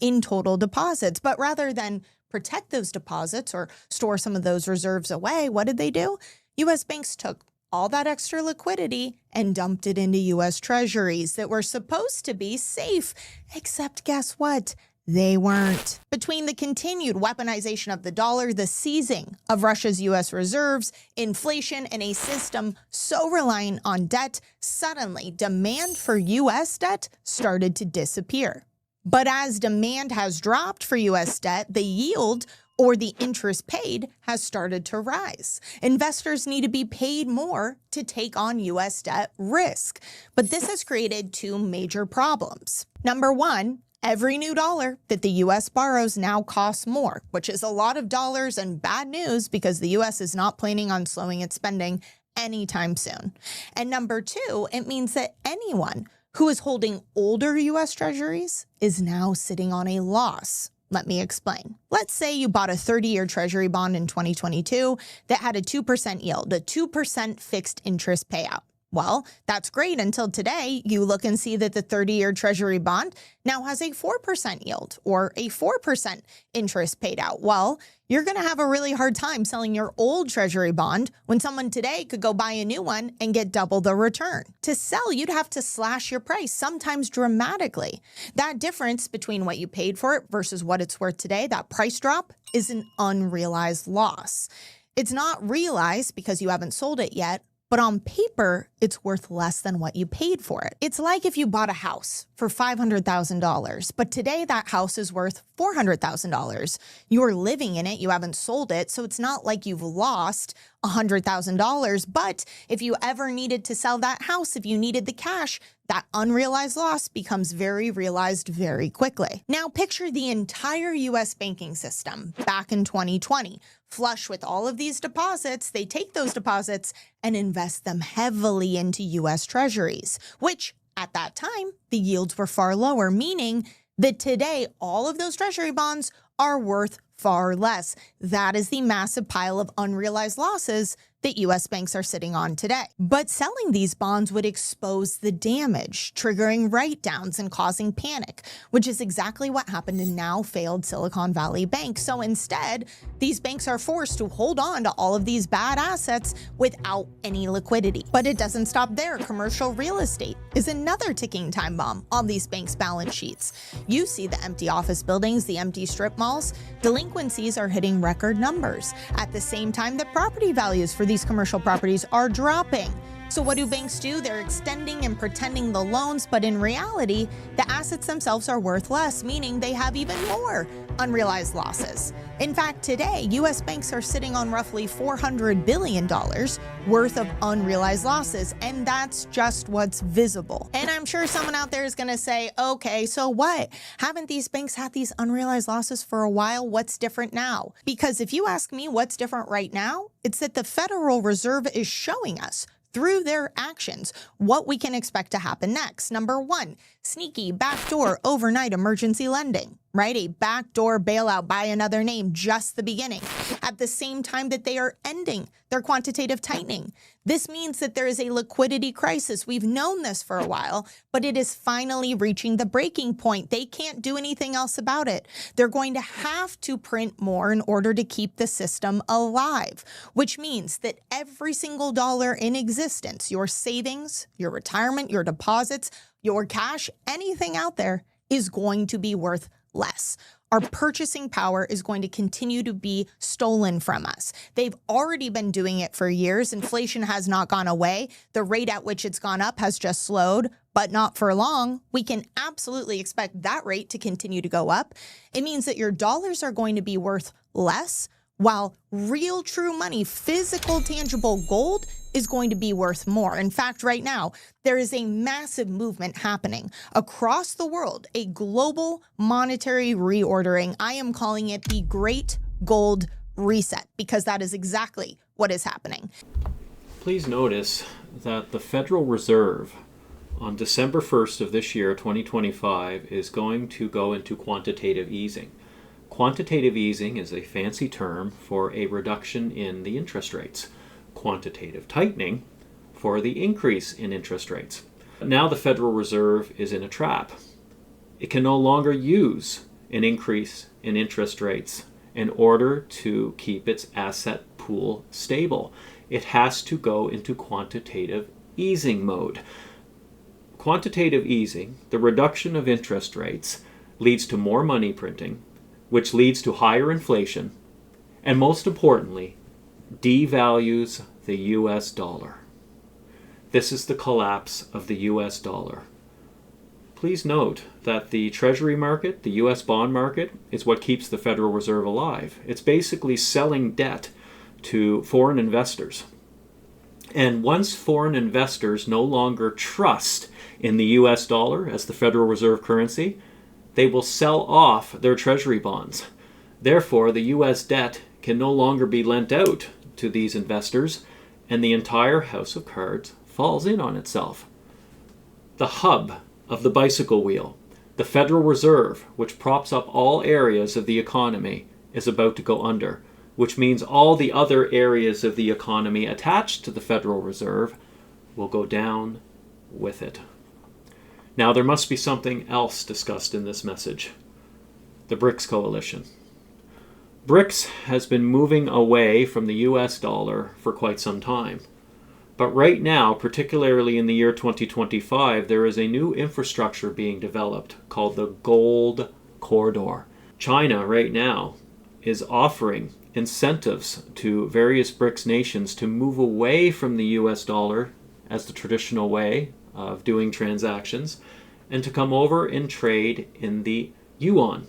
in total deposits, but rather than protect those deposits or store some of those reserves away, what did they do? U.S. banks took all that extra liquidity and dumped it into U.S. treasuries that were supposed to be safe, except guess what? They weren't. Between the continued weaponization of the dollar, the seizing of Russia's U.S. reserves, inflation, and a system so reliant on debt, suddenly demand for U.S. debt started to disappear. But as demand has dropped for U.S. debt, the yield or the interest paid has started to rise. Investors need to be paid more to take on U.S. debt risk. But this has created two major problems. Number one, every new dollar that the U.S. borrows now costs more, which is a lot of dollars and bad news because the U.S. is not planning on slowing its spending anytime soon. And number two, it means that anyone who is holding older U.S. treasuries is now sitting on a loss. Let me explain. Let's say you bought a 30-year treasury bond in 2022 that had a 2% yield, a 2% fixed interest payout. Well, that's great until today you look and see that the 30-year treasury bond now has a 4% yield or a 4% interest paid out. Well, you're going to have a really hard time selling your old treasury bond when someone today could go buy a new one and get double the return. To sell, you'd have to slash your price, sometimes dramatically. That difference between what you paid for it versus what it's worth today, that price drop, is an unrealized loss. It's not realized because you haven't sold it yet, but on paper, it's worth less than what you paid for it. It's like if you bought a house for $500,000, but today that house is worth $400,000. You're living in it, you haven't sold it, so it's not like you've lost $100,000. But if you ever needed to sell that house, if you needed the cash, that unrealized loss becomes very realized very quickly. Now picture the entire U.S. banking system back in 2020. Flush with all of these deposits, they take those deposits and invest them heavily into U.S. treasuries, which at that time, the yields were far lower, meaning that today all of those treasury bonds are worth far less. That is the massive pile of unrealized losses that U.S. banks are sitting on today. But selling these bonds would expose the damage, triggering write-downs and causing panic, which is exactly what happened in now failed Silicon Valley Bank. So instead, these banks are forced to hold on to all of these bad assets without any liquidity. But it doesn't stop there. Commercial real estate is another ticking time bomb on these banks' balance sheets. You see the empty office buildings, the empty strip malls. Delinquencies are hitting record numbers. At the same time, the property values for these commercial properties are dropping. So what do banks do? They're extending and pretending the loans, but in reality, the assets themselves are worth less, meaning they have even more unrealized losses. In fact, today, U.S. banks are sitting on roughly $400 billion worth of unrealized losses, and that's just what's visible. And I'm sure someone out there is going to say, okay, so what? Haven't these banks had these unrealized losses for a while? What's different now? Because if you ask me what's different right now, it's that the Federal Reserve is showing us through their actions what we can expect to happen next. Number one, sneaky backdoor overnight emergency lending, right? A backdoor bailout by another name, just the beginning. At the same time that they are ending their quantitative tightening. This means that there is a liquidity crisis. We've known this for a while, but it is finally reaching the breaking point. They can't do anything else about it. They're going to have to print more in order to keep the system alive, which means that every single dollar in existence, your savings, your retirement, your deposits, your cash, anything out there is going to be worth less. Our purchasing power is going to continue to be stolen from us. They've already been doing it for years. Inflation has not gone away. The rate at which it's gone up has just slowed, but not for long. We can absolutely expect that rate to continue to go up. It means that your dollars are going to be worth less, while real true money, physical, tangible gold is going to be worth more. In fact, right now, there is a massive movement happening across the world, a global monetary reordering. I am calling it the Great Gold Reset, because that is exactly what is happening. Please notice that the Federal Reserve on December 1st of this year, 2025, is going to go into quantitative easing. Quantitative easing is a fancy term for a reduction in the interest rates. Quantitative tightening for the increase in interest rates. Now the Federal Reserve is in a trap. It can no longer use an increase in interest rates in order to keep its asset pool stable. It has to go into quantitative easing mode. Quantitative easing, the reduction of interest rates, leads to more money printing, which leads to higher inflation, and most importantly, devalues the US dollar. This is the collapse of the US dollar. Please note that the Treasury market, the US bond market, is what keeps the Federal Reserve alive. It's basically selling debt to foreign investors. And once foreign investors no longer trust in the US dollar as the Federal Reserve currency, they will sell off their Treasury bonds. Therefore, the US debt can no longer be lent out to these investors, and the entire house of cards falls in on itself. The hub of the bicycle wheel, the Federal Reserve, which props up all areas of the economy, is about to go under, which means all the other areas of the economy attached to the Federal Reserve will go down with it. Now, there must be something else discussed in this message. The BRICS coalition. BRICS has been moving away from the US dollar for quite some time. But right now, particularly in the year 2025, there is a new infrastructure being developed called the Gold Corridor. China right now is offering incentives to various BRICS nations to move away from the US dollar as the traditional way of doing transactions, and to come over and trade in the yuan,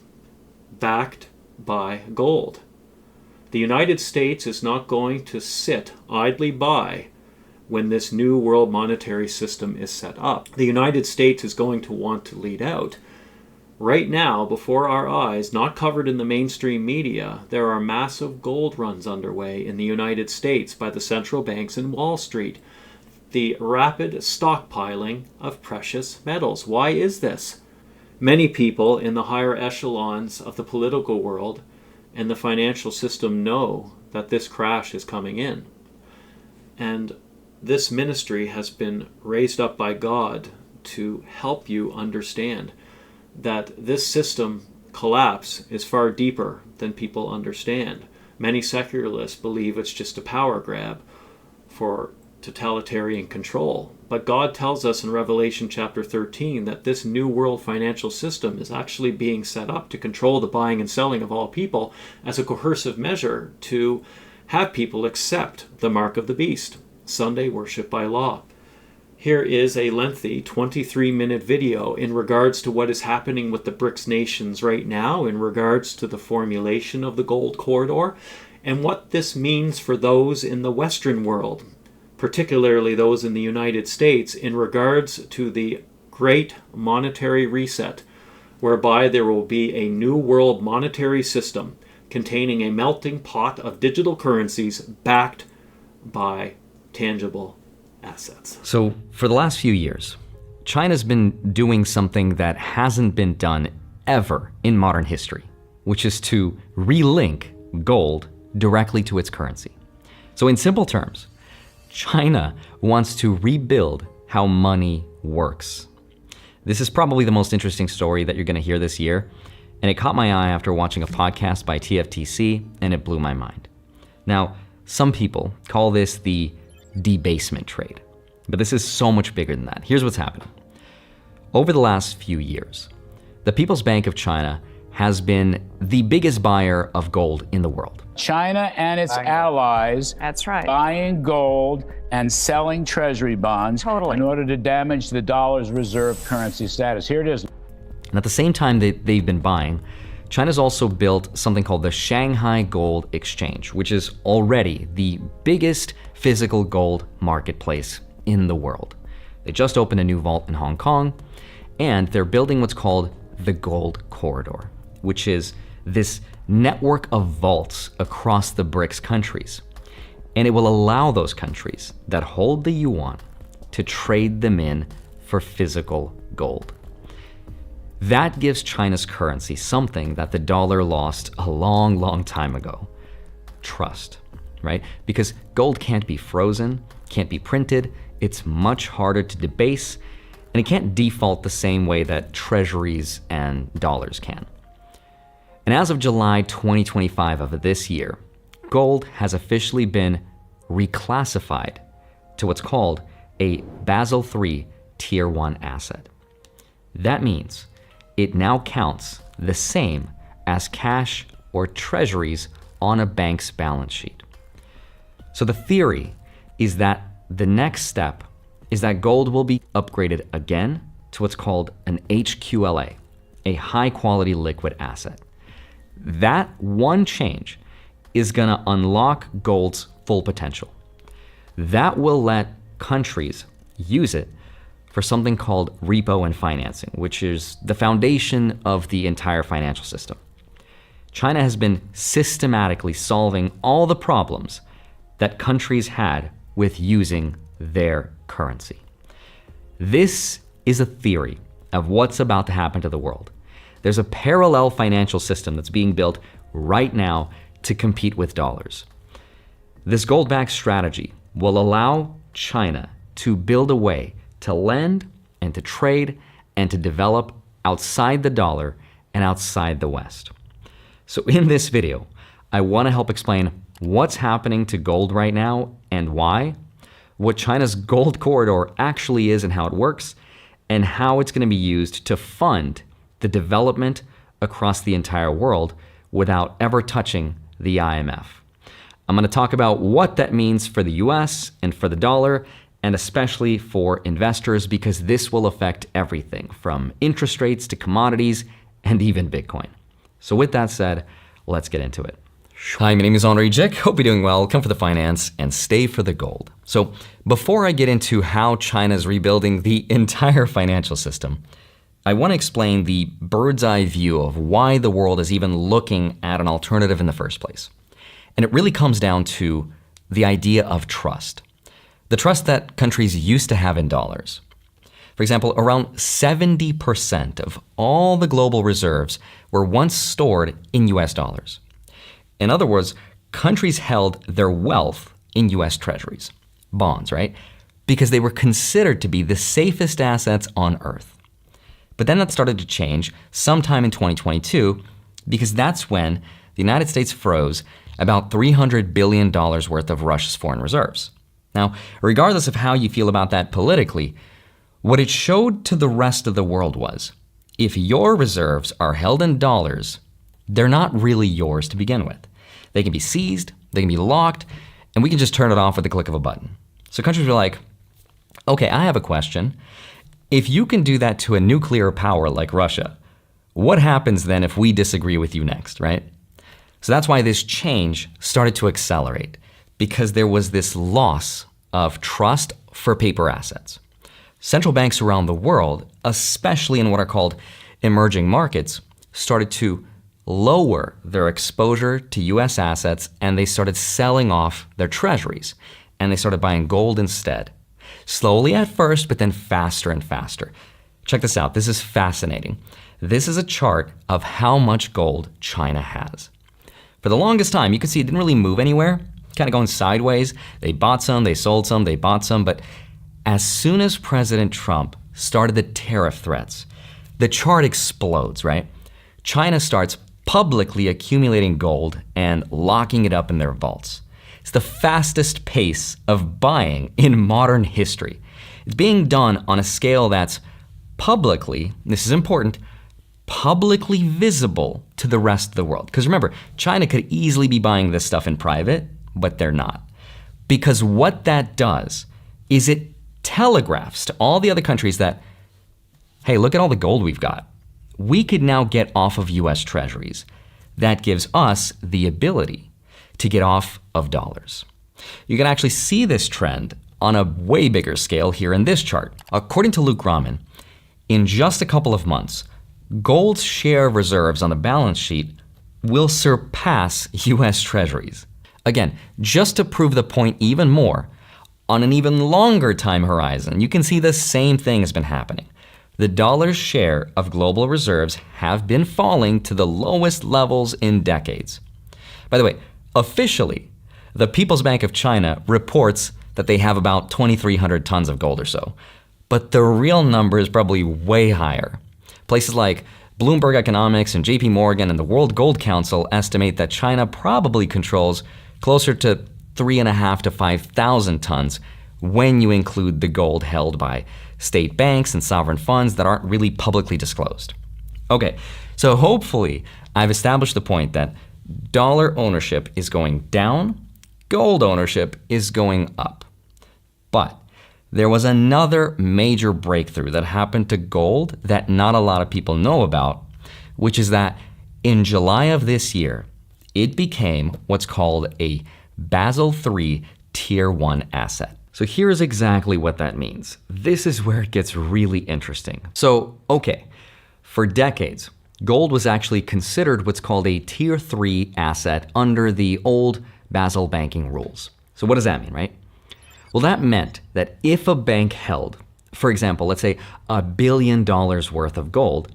backed by gold. The United States is not going to sit idly by when this new world monetary system is set up. The United States is going to want to lead out. Right now, before our eyes, not covered in the mainstream media, there are massive gold runs underway in the United States by the central banks in Wall Street. The rapid stockpiling of precious metals. Why is this? Many people in the higher echelons of the political world and the financial system know that this crash is coming in. And this ministry has been raised up by God to help you understand that this system collapse is far deeper than people understand. Many secularists believe it's just a power grab for totalitarian control. But God tells us in Revelation chapter 13 that this new world financial system is actually being set up to control the buying and selling of all people as a coercive measure to have people accept the mark of the beast, Sunday worship by law. Here is a lengthy 23-minute video in regards to what is happening with the BRICS nations right now in regards to the formulation of the gold corridor and what this means for those in the Western world, particularly those in the United States, in regards to the great monetary reset, whereby there will be a new world monetary system containing a melting pot of digital currencies backed by tangible assets. So for the last few years, China's been doing something that hasn't been done ever in modern history, which is to relink gold directly to its currency. So in simple terms, China wants to rebuild how money works. This is probably the most interesting story that you're going to hear this year, and it caught my eye after watching a podcast by TFTC, and it blew my mind. Now, some people call this the debasement trade, but this is so much bigger than that. Here's what's happening. Over the last few years, the People's Bank of China has been the biggest buyer of gold in the world. China and its allies That's right. buying gold and selling treasury bonds Totally. in order to damage the dollar's reserve currency status. Here it is. And at the same time that they've been buying, China's also built something called the Shanghai Gold Exchange, which is already the biggest physical gold marketplace in the world. They just opened a new vault in Hong Kong, and they're building what's called the Gold Corridor, which is this network of vaults across the BRICS countries. And it will allow those countries that hold the yuan to trade them in for physical gold. That gives China's currency something that the dollar lost a long, long time ago: trust, right? Because gold can't be frozen, can't be printed, it's much harder to debase, and it can't default the same way that treasuries and dollars can. And as of July 2025 of this year, gold has officially been reclassified to what's called a Basel III Tier 1 asset. That means it now counts the same as cash or treasuries on a bank's balance sheet. So the theory is that the next step is that gold will be upgraded again to what's called an HQLA, a high-quality liquid asset. That one change is going to unlock gold's full potential. That will let countries use it for something called repo and financing, which is the foundation of the entire financial system. China has been systematically solving all the problems that countries had with using their currency. This is a theory of what's about to happen to the world. There's a parallel financial system that's being built right now to compete with dollars. This gold-backed strategy will allow China to build a way to lend and to trade and to develop outside the dollar and outside the West. So in this video, I want to help explain what's happening to gold right now and why, what China's gold corridor actually is and how it works, and how it's going to be used to fund the development across the entire world without ever touching the IMF. I'm going to talk about what that means for the US and for the dollar, and especially for investors, because this will affect everything from interest rates to commodities and even Bitcoin. So with that said, let's get into it. Hi, my name is Henri Jick. Hope you're doing well. Come for the finance and stay for the gold. So before I get into how China's rebuilding the entire financial system, I want to explain the bird's eye view of why the world is even looking at an alternative in the first place. And it really comes down to the idea of trust. The trust that countries used to have in dollars. For example, around 70% of all the global reserves were once stored in US dollars. In other words, countries held their wealth in US treasuries, bonds, right? Because they were considered to be the safest assets on earth. But then that started to change sometime in 2022, because that's when the United States froze about $300 billion worth of Russia's foreign reserves. Now, regardless of how you feel about that politically, what it showed to the rest of the world was, if your reserves are held in dollars, they're not really yours to begin with. They can be seized, they can be locked, and we can just turn it off with the click of a button. So countries were like, okay, I have a question. If you can do that to a nuclear power like Russia, what happens then if we disagree with you next, right? So that's why this change started to accelerate, because there was this loss of trust for paper assets. Central banks around the world, especially in what are called emerging markets, started to lower their exposure to US assets, and they started selling off their treasuries, and they started buying gold instead. Slowly at first, but then faster and faster. Check this out. This is fascinating. This is a chart of how much gold China has. For the longest time, you can see it didn't really move anywhere, kind of going sideways. They bought some, they sold some, they bought some, but as soon as President Trump started the tariff threats, the chart explodes, right? China starts publicly accumulating gold and locking it up in their vaults. It's the fastest pace of buying in modern history. It's being done on a scale that's publicly, this is important, publicly visible to the rest of the world. Because remember, China could easily be buying this stuff in private, but they're not. Because what that does is it telegraphs to all the other countries that, hey, look at all the gold we've got. We could now get off of US treasuries. That gives us the ability to get off of dollars. You can actually see this trend on a way bigger scale here in this chart. According to Luke Rahman, in just a couple of months, gold's share of reserves on the balance sheet will surpass US treasuries. Again, just to prove the point even more, on an even longer time horizon, you can see the same thing has been happening. The dollar's share of global reserves have been falling to the lowest levels in decades. By the way, officially, the People's Bank of China reports that they have about 2,300 tons of gold or so. But the real number is probably way higher. Places like Bloomberg Economics and JP Morgan and the World Gold Council estimate that China probably controls closer to 3,500 to 5,000 tons when you include the gold held by state banks and sovereign funds that aren't really publicly disclosed. Okay, so hopefully I've established the point that dollar ownership is going down, gold ownership is going up. But there was another major breakthrough that happened to gold that not a lot of people know about, which is that in July of this year, it became what's called a Basel III Tier 1 asset. So here's exactly what that means. This is where it gets really interesting. So, okay, for decades, gold was actually considered what's called a Tier 3 asset under the old Basel banking rules. So what does that mean, right? Well, that meant that if a bank held, for example, let's say $1 billion worth of gold,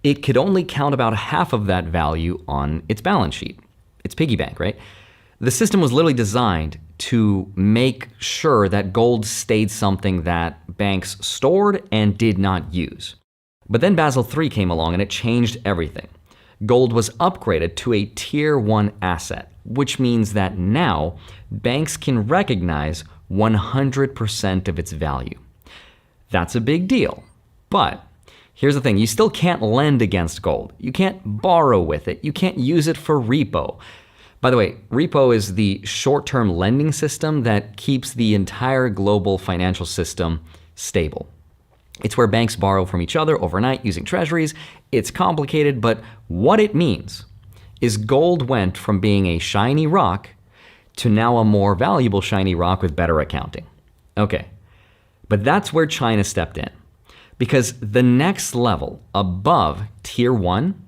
it could only count about half of that value on its balance sheet, its piggy bank, right? The system was literally designed to make sure that gold stayed something that banks stored and did not use. But then Basel III came along and it changed everything. Gold was upgraded to a Tier 1 asset, which means that now banks can recognize 100% of its value. That's a big deal. But here's the thing, you still can't lend against gold. You can't borrow with it. You can't use it for repo. By the way, repo is the short-term lending system that keeps the entire global financial system stable. It's where banks borrow from each other overnight using treasuries. It's complicated, but what it means is gold went from being a shiny rock to now a more valuable shiny rock with better accounting. Okay, but that's where China stepped in, because the next level above Tier 1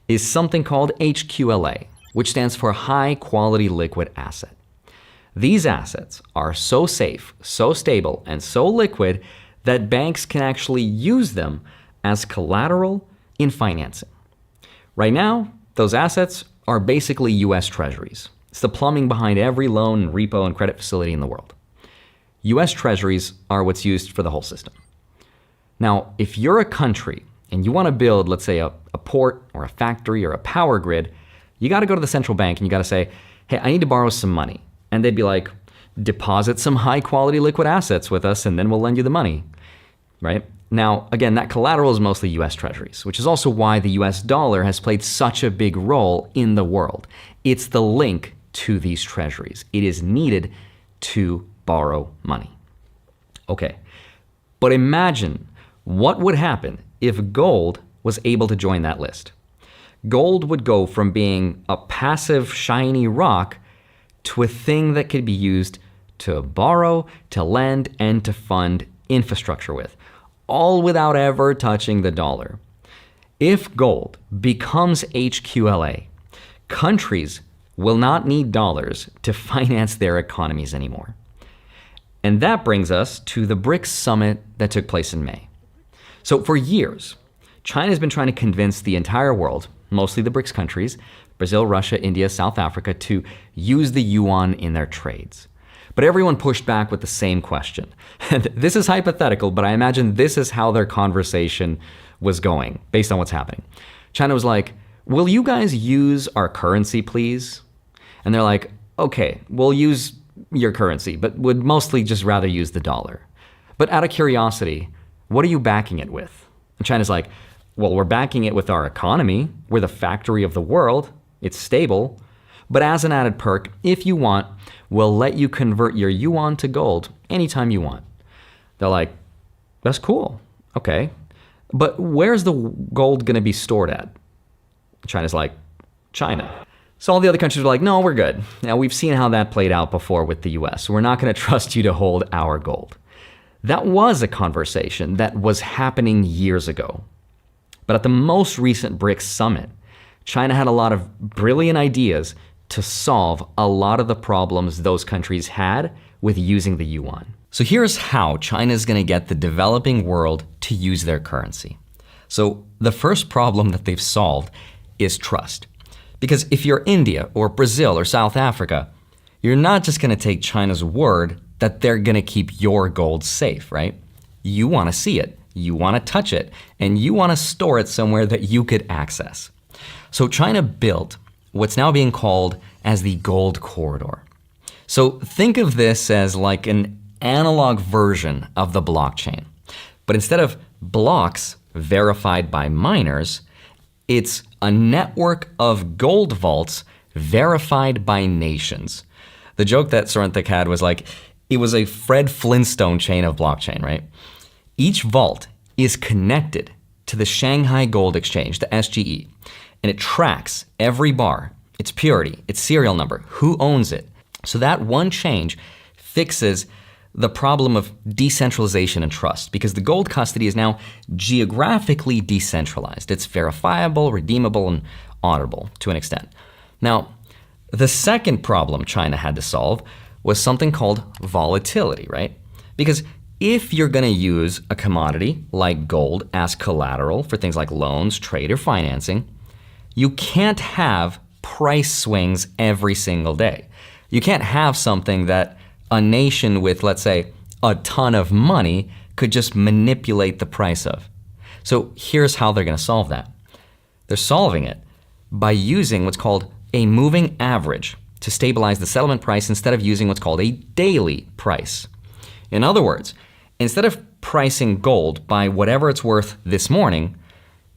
is something called HQLA, which stands for High Quality Liquid Asset. These assets are so safe, so stable, and so liquid that banks can actually use them as collateral in financing. Right now, those assets are basically US Treasuries. It's the plumbing behind every loan and repo and credit facility in the world. US Treasuries are what's used for the whole system. Now, if you're a country and you want to build, let's say, a port or a factory or a power grid, you got to go to the central bank and you got to say, hey, I need to borrow some money. And they'd be like, deposit some high quality liquid assets with us and then we'll lend you the money, right? Now, again, that collateral is mostly US Treasuries, which is also why the US dollar has played such a big role in the world. It's the link to these treasuries. It is needed to borrow money. Okay, but imagine what would happen if gold was able to join that list. Gold would go from being a passive, shiny rock to a thing that could be used to borrow, to lend, and to fund infrastructure with, all without ever touching the dollar. If gold becomes HQLA, countries will not need dollars to finance their economies anymore. And that brings us to the BRICS summit that took place in May. So for years, China has been trying to convince the entire world, mostly the BRICS countries, Brazil, Russia, India, South Africa, to use the yuan in their trades. But everyone pushed back with the same question. And this is hypothetical, but I imagine this is how their conversation was going, based on what's happening. China was like, will you guys use our currency, please? And they're like, okay, we'll use your currency, but would mostly just rather use the dollar. But out of curiosity, what are you backing it with? And China's like, well, we're backing it with our economy. We're the factory of the world. It's stable. But as an added perk, if you want, we'll let you convert your yuan to gold anytime you want. They're like, that's cool. Okay. But where's the gold going to be stored at? China's like, China. So all the other countries are like, no, we're good. Now, we've seen how that played out before with the US. We're not going to trust you to hold our gold. That was a conversation that was happening years ago. But at the most recent BRICS summit, China had a lot of brilliant ideas to solve a lot of the problems those countries had with using the yuan. So here's how China is going to get the developing world to use their currency. So the first problem that they've solved is trust. Because if you're India or Brazil or South Africa, you're not just going to take China's word that they're going to keep your gold safe, right? You want to see it, you want to touch it, and you want to store it somewhere that you could access. So China built what's now being called as the gold corridor. So think of this as like an analog version of the blockchain. But instead of blocks verified by miners, it's a network of gold vaults verified by nations. The joke that Sorenthik had was like, it was a Fred Flintstone chain of blockchain, right? Each vault is connected to the Shanghai Gold Exchange, the SGE, and it tracks every bar, its purity, its serial number, who owns it. So that one change fixes the problem of decentralization and trust, because the gold custody is now geographically decentralized. It's verifiable, redeemable, and auditable to an extent. Now, the second problem China had to solve was something called volatility, right? Because if you're going to use a commodity like gold as collateral for things like loans, trade, or financing, you can't have price swings every single day. You can't have something that a nation with, let's say, a ton of money could just manipulate the price of. So here's how they're going to solve that. They're solving it by using what's called a moving average to stabilize the settlement price instead of using what's called a daily price. In other words, instead of pricing gold by whatever it's worth this morning,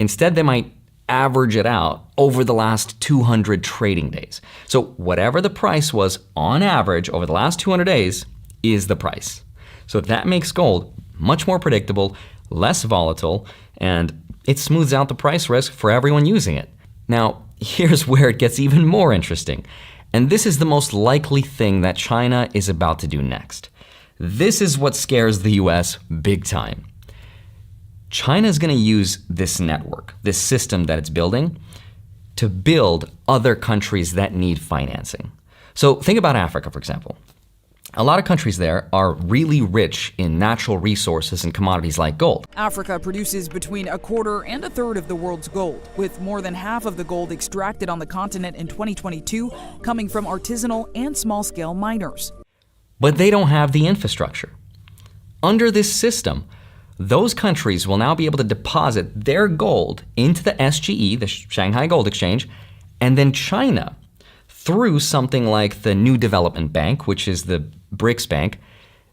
instead they might average it out over the last 200 trading days. So whatever the price was on average over the last 200 days is the price. So that makes gold much more predictable, less volatile, and it smooths out the price risk for everyone using it. Now, here's where it gets even more interesting. And this is the most likely thing that China is about to do next. This is what scares the US big time. China is going to use this network, this system that it's building, to build other countries that need financing. So think about Africa, for example. A lot of countries there are really rich in natural resources and commodities like gold. Africa produces between a quarter and a third of the world's gold, with more than half of the gold extracted on the continent in 2022 coming from artisanal and small-scale miners. But they don't have the infrastructure. Under this system, those countries will now be able to deposit their gold into the SGE, the Shanghai Gold Exchange, and then China, through something like the New Development Bank, which is the BRICS Bank,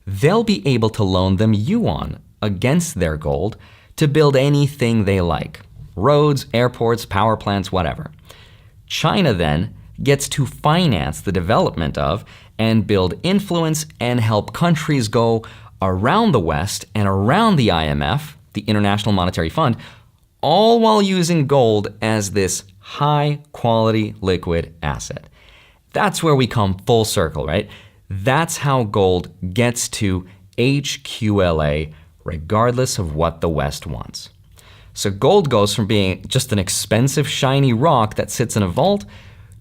they'll be able to loan them yuan against their gold to build anything they like. Roads, airports, power plants, whatever. China then gets to finance the development of and build influence and help countries go around the West and around the IMF, the International Monetary Fund, all while using gold as this high-quality liquid asset. That's where we come full circle, right? That's how gold gets to HQLA regardless of what the West wants. So gold goes from being just an expensive shiny rock that sits in a vault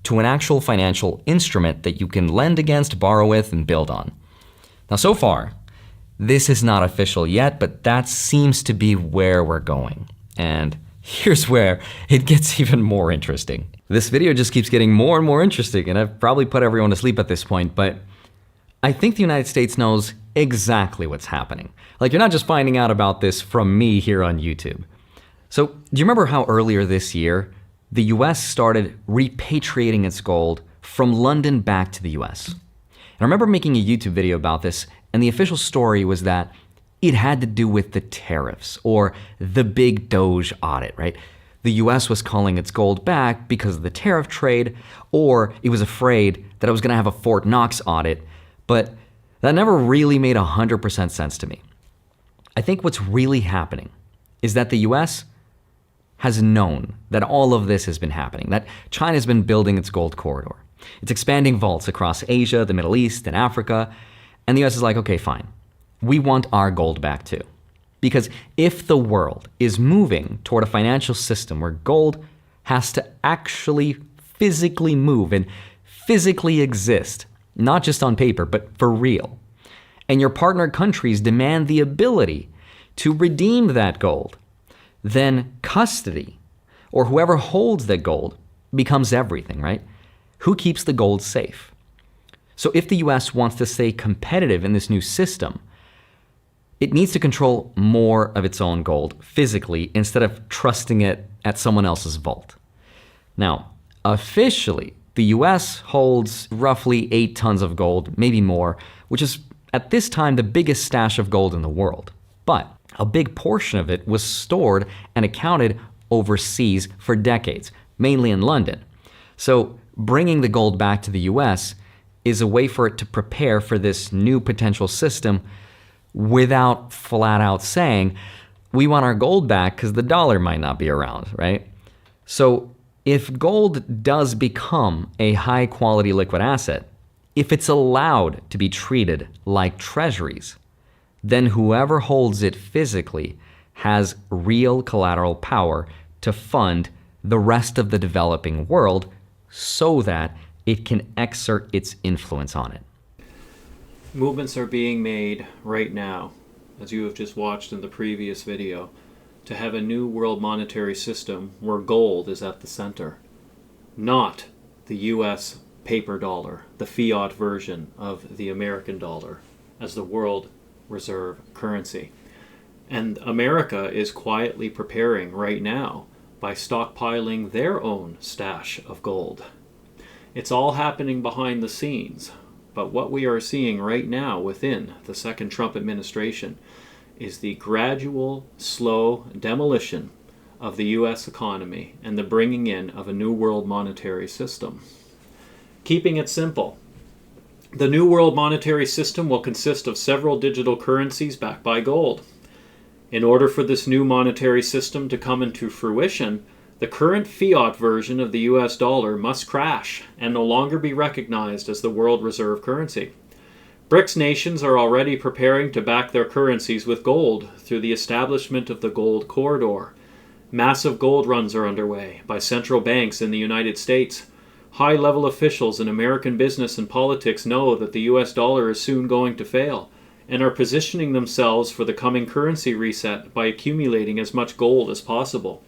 to an actual financial instrument that you can lend against, borrow with, and build on. Now so far, this is not official yet, but that seems to be where we're going. And here's where it gets even more interesting. This video just keeps getting more and more interesting, and I've probably put everyone to sleep at this point, but I think the United States knows exactly what's happening. Like, you're not just finding out about this from me here on YouTube. So, do you remember how earlier this year, the US started repatriating its gold from London back to the US? And I remember making a YouTube video about this, and the official story was that it had to do with the tariffs, or the big Doge audit, right? The US was calling its gold back because of the tariff trade, or it was afraid that it was gonna have a Fort Knox audit, but that never really made 100% sense to me. I think what's really happening is that the US has known that all of this has been happening, that China's been building its gold corridor. It's expanding vaults across Asia, the Middle East, and Africa, and the US is like, okay, fine. We want our gold back too. Because if the world is moving toward a financial system where gold has to actually physically move and physically exist, not just on paper, but for real, and your partner countries demand the ability to redeem that gold, then custody, or whoever holds that gold, becomes everything, right? Who keeps the gold safe? So if the US wants to stay competitive in this new system, it needs to control more of its own gold physically instead of trusting it at someone else's vault. Now, officially, the US holds roughly 8 tons of gold, maybe more, which is at this time the biggest stash of gold in the world. But a big portion of it was stored and accounted overseas for decades, mainly in London. So bringing the gold back to the US is a way for it to prepare for this new potential system without flat out saying, we want our gold back because the dollar might not be around, right? So if gold does become a high quality liquid asset, if it's allowed to be treated like treasuries, then whoever holds it physically has real collateral power to fund the rest of the developing world so that it can exert its influence on it. Movements are being made right now, as you have just watched in the previous video, to have a new world monetary system where gold is at the center, not the US paper dollar, the fiat version of the American dollar, as the world reserve currency. And America is quietly preparing right now by stockpiling their own stash of gold. It's all happening behind the scenes, but what we are seeing right now within the second Trump administration is the gradual, slow demolition of the US economy and the bringing in of a new world monetary system. Keeping it simple, the new world monetary system will consist of several digital currencies backed by gold. In order for this new monetary system to come into fruition, the current fiat version of the US dollar must crash and no longer be recognized as the world reserve currency. BRICS nations are already preparing to back their currencies with gold through the establishment of the gold corridor. Massive gold runs are underway by central banks in the United States, High-level officials in American business and politics know that the US dollar is soon going to fail and are positioning themselves for the coming currency reset by accumulating as much gold as possible.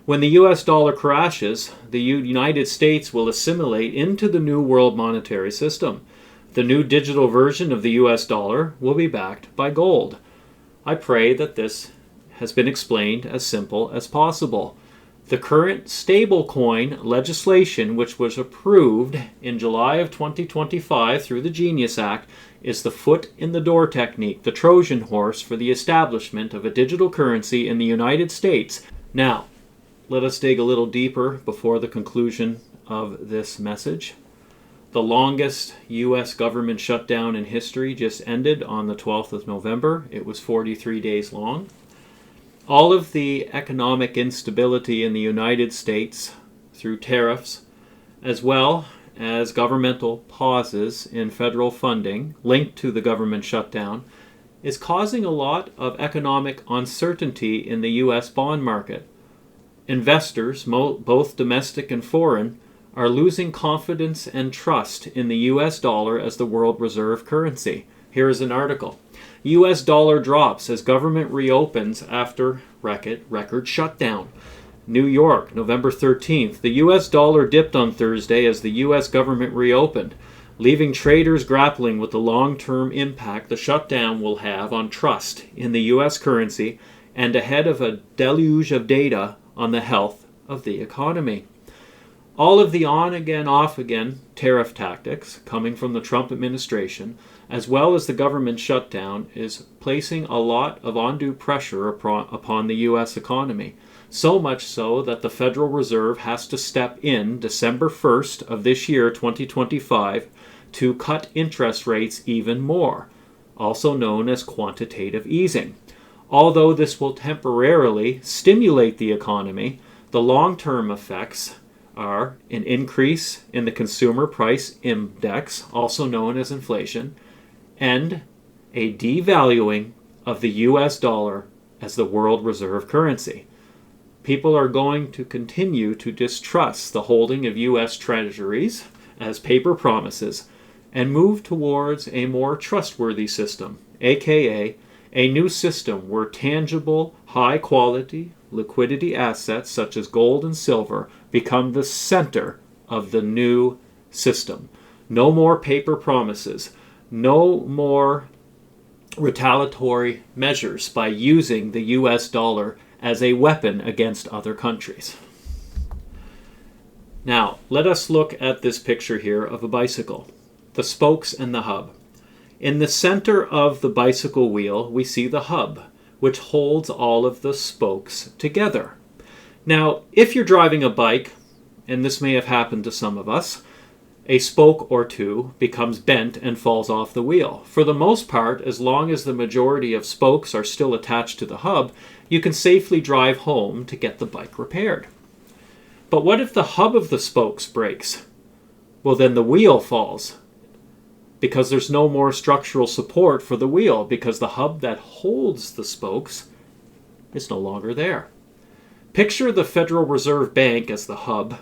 When the US dollar crashes, the United States will assimilate into the new world monetary system. The new digital version of the US dollar will be backed by gold. I pray that this has been explained as simple as possible. The current stablecoin legislation, which was approved in July of 2025 through the Genius Act, is the foot in the door technique, the Trojan horse for the establishment of a digital currency in the United States. Now, let us dig a little deeper before the conclusion of this message. The longest U.S. government shutdown in history just ended on the 12th of November. It was 43 days long. All of the economic instability in the United States through tariffs, as well as governmental pauses in federal funding linked to the government shutdown, is causing a lot of economic uncertainty in the U.S. bond market. Investors, both domestic and foreign, are losing confidence and trust in the U.S. dollar as the world reserve currency. Here is an article. U.S. dollar drops as government reopens after record shutdown. New York, November 13th. The U.S. dollar dipped on Thursday as the U.S. government reopened, leaving traders grappling with the long-term impact the shutdown will have on trust in the U.S. currency and ahead of a deluge of data on the health of the economy. All of the on-again, off-again tariff tactics coming from the Trump administration, as well as the government shutdown, is placing a lot of undue pressure upon the U.S. economy. So much so that the Federal Reserve has to step in December 1st of this year, 2025, to cut interest rates even more, also known as quantitative easing. Although this will temporarily stimulate the economy, the long-term effects are an increase in the consumer price index, also known as inflation, and a devaluing of the US dollar as the world reserve currency. People are going to continue to distrust the holding of US treasuries as paper promises and move towards a more trustworthy system, aka a new system where tangible, high-quality, liquidity assets such as gold and silver become the center of the new system. No more paper promises. No more retaliatory measures by using the US dollar as a weapon against other countries. Now, let us look at this picture here of a bicycle, the spokes and the hub. In the center of the bicycle wheel, we see the hub, which holds all of the spokes together. Now, if you're driving a bike, and this may have happened to some of us, a spoke or two becomes bent and falls off the wheel. For the most part, as long as the majority of spokes are still attached to the hub, you can safely drive home to get the bike repaired. But what if the hub of the spokes breaks? Well, then the wheel falls, because there's no more structural support for the wheel, because the hub that holds the spokes is no longer there. Picture the Federal Reserve Bank as the hub,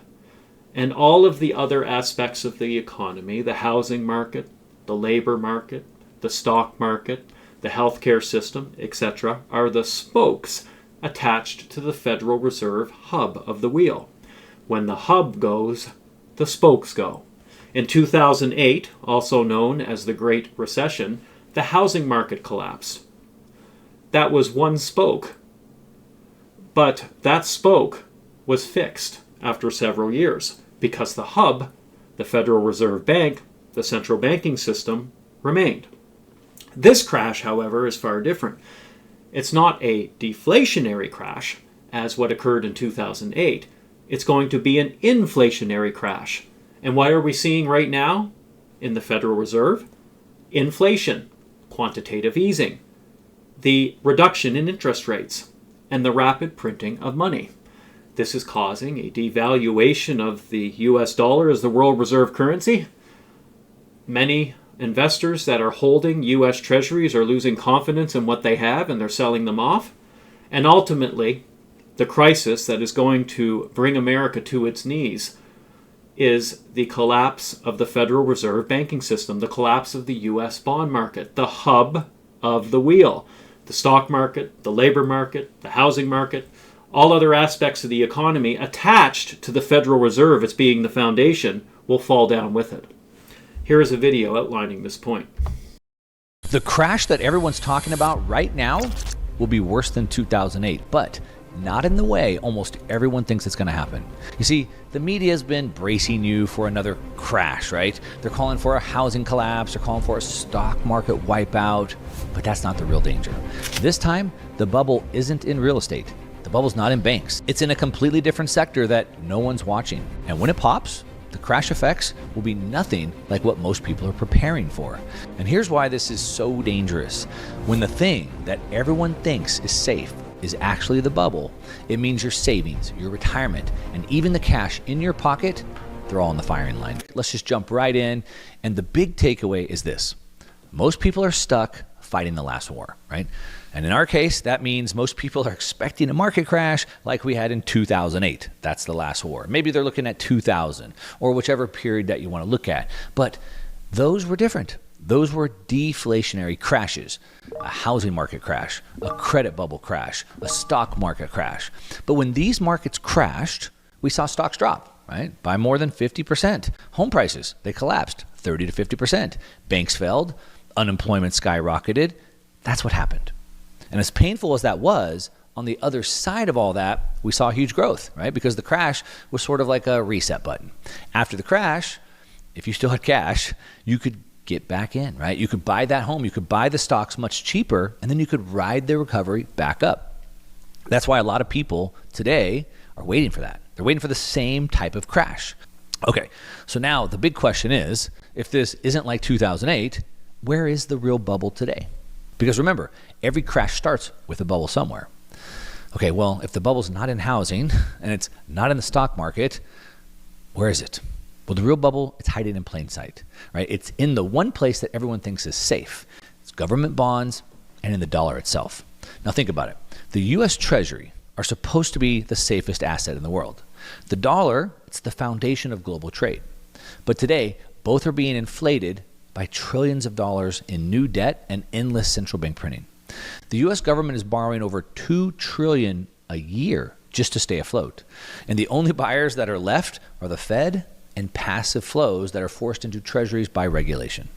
and all of the other aspects of the economy, the housing market, the labor market, the stock market, the healthcare system, etc., are the spokes attached to the Federal Reserve hub of the wheel. When the hub goes, the spokes go. In 2008, also known as the Great Recession, the housing market collapsed. That was one spoke, but that spoke was fixed after several years because the hub, the Federal Reserve Bank, the central banking system, remained. This crash, however, is far different. It's not a deflationary crash, as what occurred in 2008. It's going to be an inflationary crash. And what are we seeing right now in the Federal Reserve? Inflation, quantitative easing, the reduction in interest rates, and the rapid printing of money. This is causing a devaluation of the US dollar as the world reserve currency. Many investors that are holding US treasuries are losing confidence in what they have and they're selling them off. And ultimately, the crisis that is going to bring America to its knees is the collapse of the Federal Reserve banking system, the collapse of the U.S. bond market, the hub of the wheel. The stock market, the labor market, the housing market, all other aspects of the economy attached to the Federal Reserve as being the foundation will fall down with it. Here is a video outlining this point. The crash that everyone's talking about right now will be worse than 2008, but not in the way almost everyone thinks it's going to happen. You see, the media has been bracing you for another crash, right? They're calling for a housing collapse, they're calling for a stock market wipeout, but that's not the real danger. This time, the bubble isn't in real estate. The bubble's not in banks. It's in a completely different sector that no one's watching. And when it pops, the crash effects will be nothing like what most people are preparing for. And here's why this is so dangerous. When the thing that everyone thinks is safe is actually the bubble, it means your savings, your retirement, and even the cash in your pocket, they're all on the firing line. Let's just jump right in. And the big takeaway is this. Most people are stuck fighting the last war, right? And in our case, that means most people are expecting a market crash like we had in 2008. That's the last war. Maybe they're looking at 2000 or whichever period that you want to look at. But those were different. Those were deflationary crashes. A housing market crash, a credit bubble crash, a stock market crash. But when these markets crashed, we saw stocks drop, right? By more than 50%. Home prices, they collapsed 30 to 50%. Banks failed, unemployment skyrocketed. That's what happened. And as painful as that was, on the other side of all that, we saw huge growth, right? Because the crash was sort of like a reset button. After the crash, if you still had cash, you could get back in, right? You could buy that home, you could buy the stocks much cheaper, and then you could ride the recovery back up. That's why a lot of people today are waiting for that. They're waiting for the same type of crash. Okay, so now the big question is, if this isn't like 2008, where is the real bubble today? Because remember, every crash starts with a bubble somewhere. Okay, well, if the bubble's not in housing and it's not in the stock market, where is it? Well, the real bubble, it's hiding in plain sight, right? It's in the one place that everyone thinks is safe. It's government bonds and in the dollar itself. Now think about it. The U.S. Treasury are supposed to be the safest asset in the world. The dollar, it's the foundation of global trade. But today, both are being inflated by trillions of dollars in new debt and endless central bank printing. The U.S. government is borrowing over $2 trillion a year just to stay afloat. And the only buyers that are left are the Fed and passive flows that are forced into treasuries by regulation.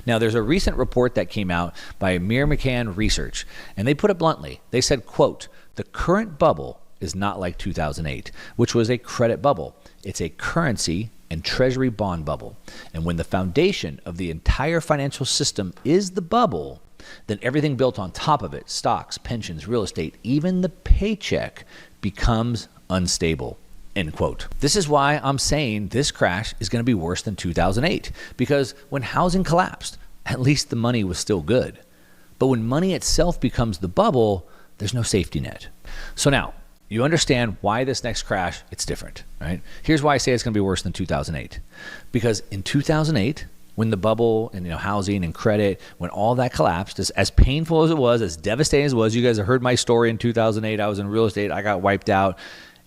Now, there's a recent report that came out by Mir McCann Research, and they put it bluntly. They said, quote, "The current bubble is not like 2008, which was a credit bubble. It's a currency and treasury bond bubble. And when the foundation of the entire financial system is the bubble, then everything built on top of it, stocks, pensions, real estate, even the paycheck, becomes unstable." End quote. This is why I'm saying this crash is going to be worse than 2008, because when housing collapsed, at least the money was still good. But when money itself becomes the bubble, there's no safety net. So now, you understand why this next crash, it's different, right? Here's why I say it's going to be worse than 2008. Because in 2008, when the bubble and housing and credit, when all that collapsed, as painful as it was, as devastating as it was, you guys have heard my story in 2008, I was in real estate, I got wiped out.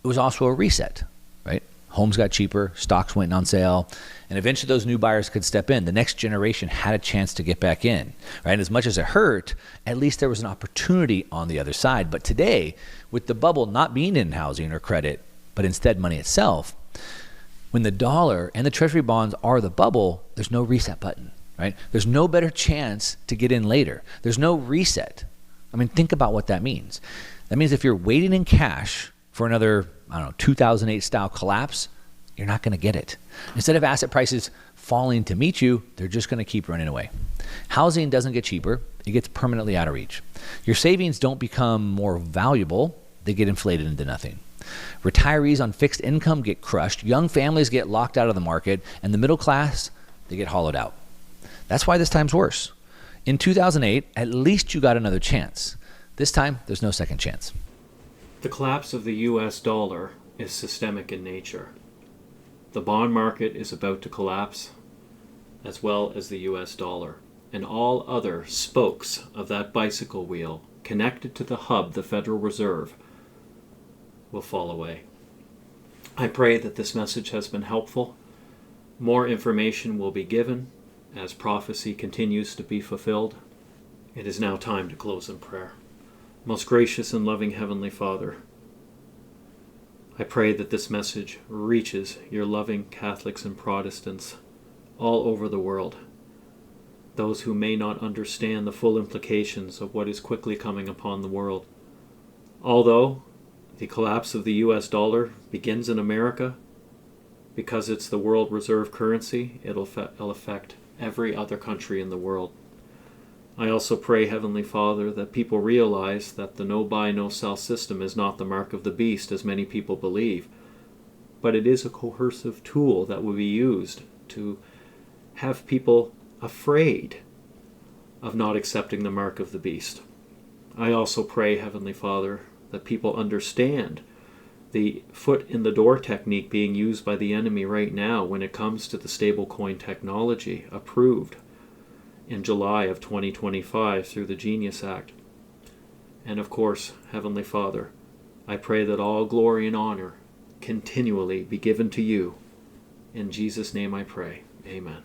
It was also a reset, right? Homes got cheaper, stocks went on sale, and eventually those new buyers could step in. The next generation had a chance to get back in, right? And as much as it hurt, at least there was an opportunity on the other side. But today, with the bubble not being in housing or credit, but instead money itself, when the dollar and the treasury bonds are the bubble, there's no reset button, right? There's no better chance to get in later. There's no reset. I mean, think about what that means. That means if you're waiting in cash for another, 2008 style collapse, you're not going to get it. Instead of asset prices falling to meet you, they're just going to keep running away. Housing doesn't get cheaper, it gets permanently out of reach. Your savings don't become more valuable, they get inflated into nothing. Retirees on fixed income get crushed, young families get locked out of the market, and the middle class, they get hollowed out. That's why this time's worse. In 2008, at least you got another chance. This time, there's no second chance. The collapse of the U.S. dollar is systemic in nature. The bond market is about to collapse, as well as the U.S. dollar, and all other spokes of that bicycle wheel connected to the hub, the Federal Reserve, will fall away. I pray that this message has been helpful. More information will be given as prophecy continues to be fulfilled. It is now time to close in prayer. Most gracious and loving Heavenly Father, I pray that this message reaches your loving Catholics and Protestants all over the world, those who may not understand the full implications of what is quickly coming upon the world. Although the collapse of the US dollar begins in America, because it's the world reserve currency, it'll affect every other country in the world. I also pray, Heavenly Father, that people realize that the no-buy, no-sell system is not the mark of the beast, as many people believe, but it is a coercive tool that will be used to have people afraid of not accepting the mark of the beast. I also pray, Heavenly Father, that people understand the foot in the door technique being used by the enemy right now when it comes to the stablecoin technology approved in July of 2025 through the Genius Act. And of course, Heavenly Father, I pray that all glory and honor continually be given to you. In Jesus' name I pray. Amen.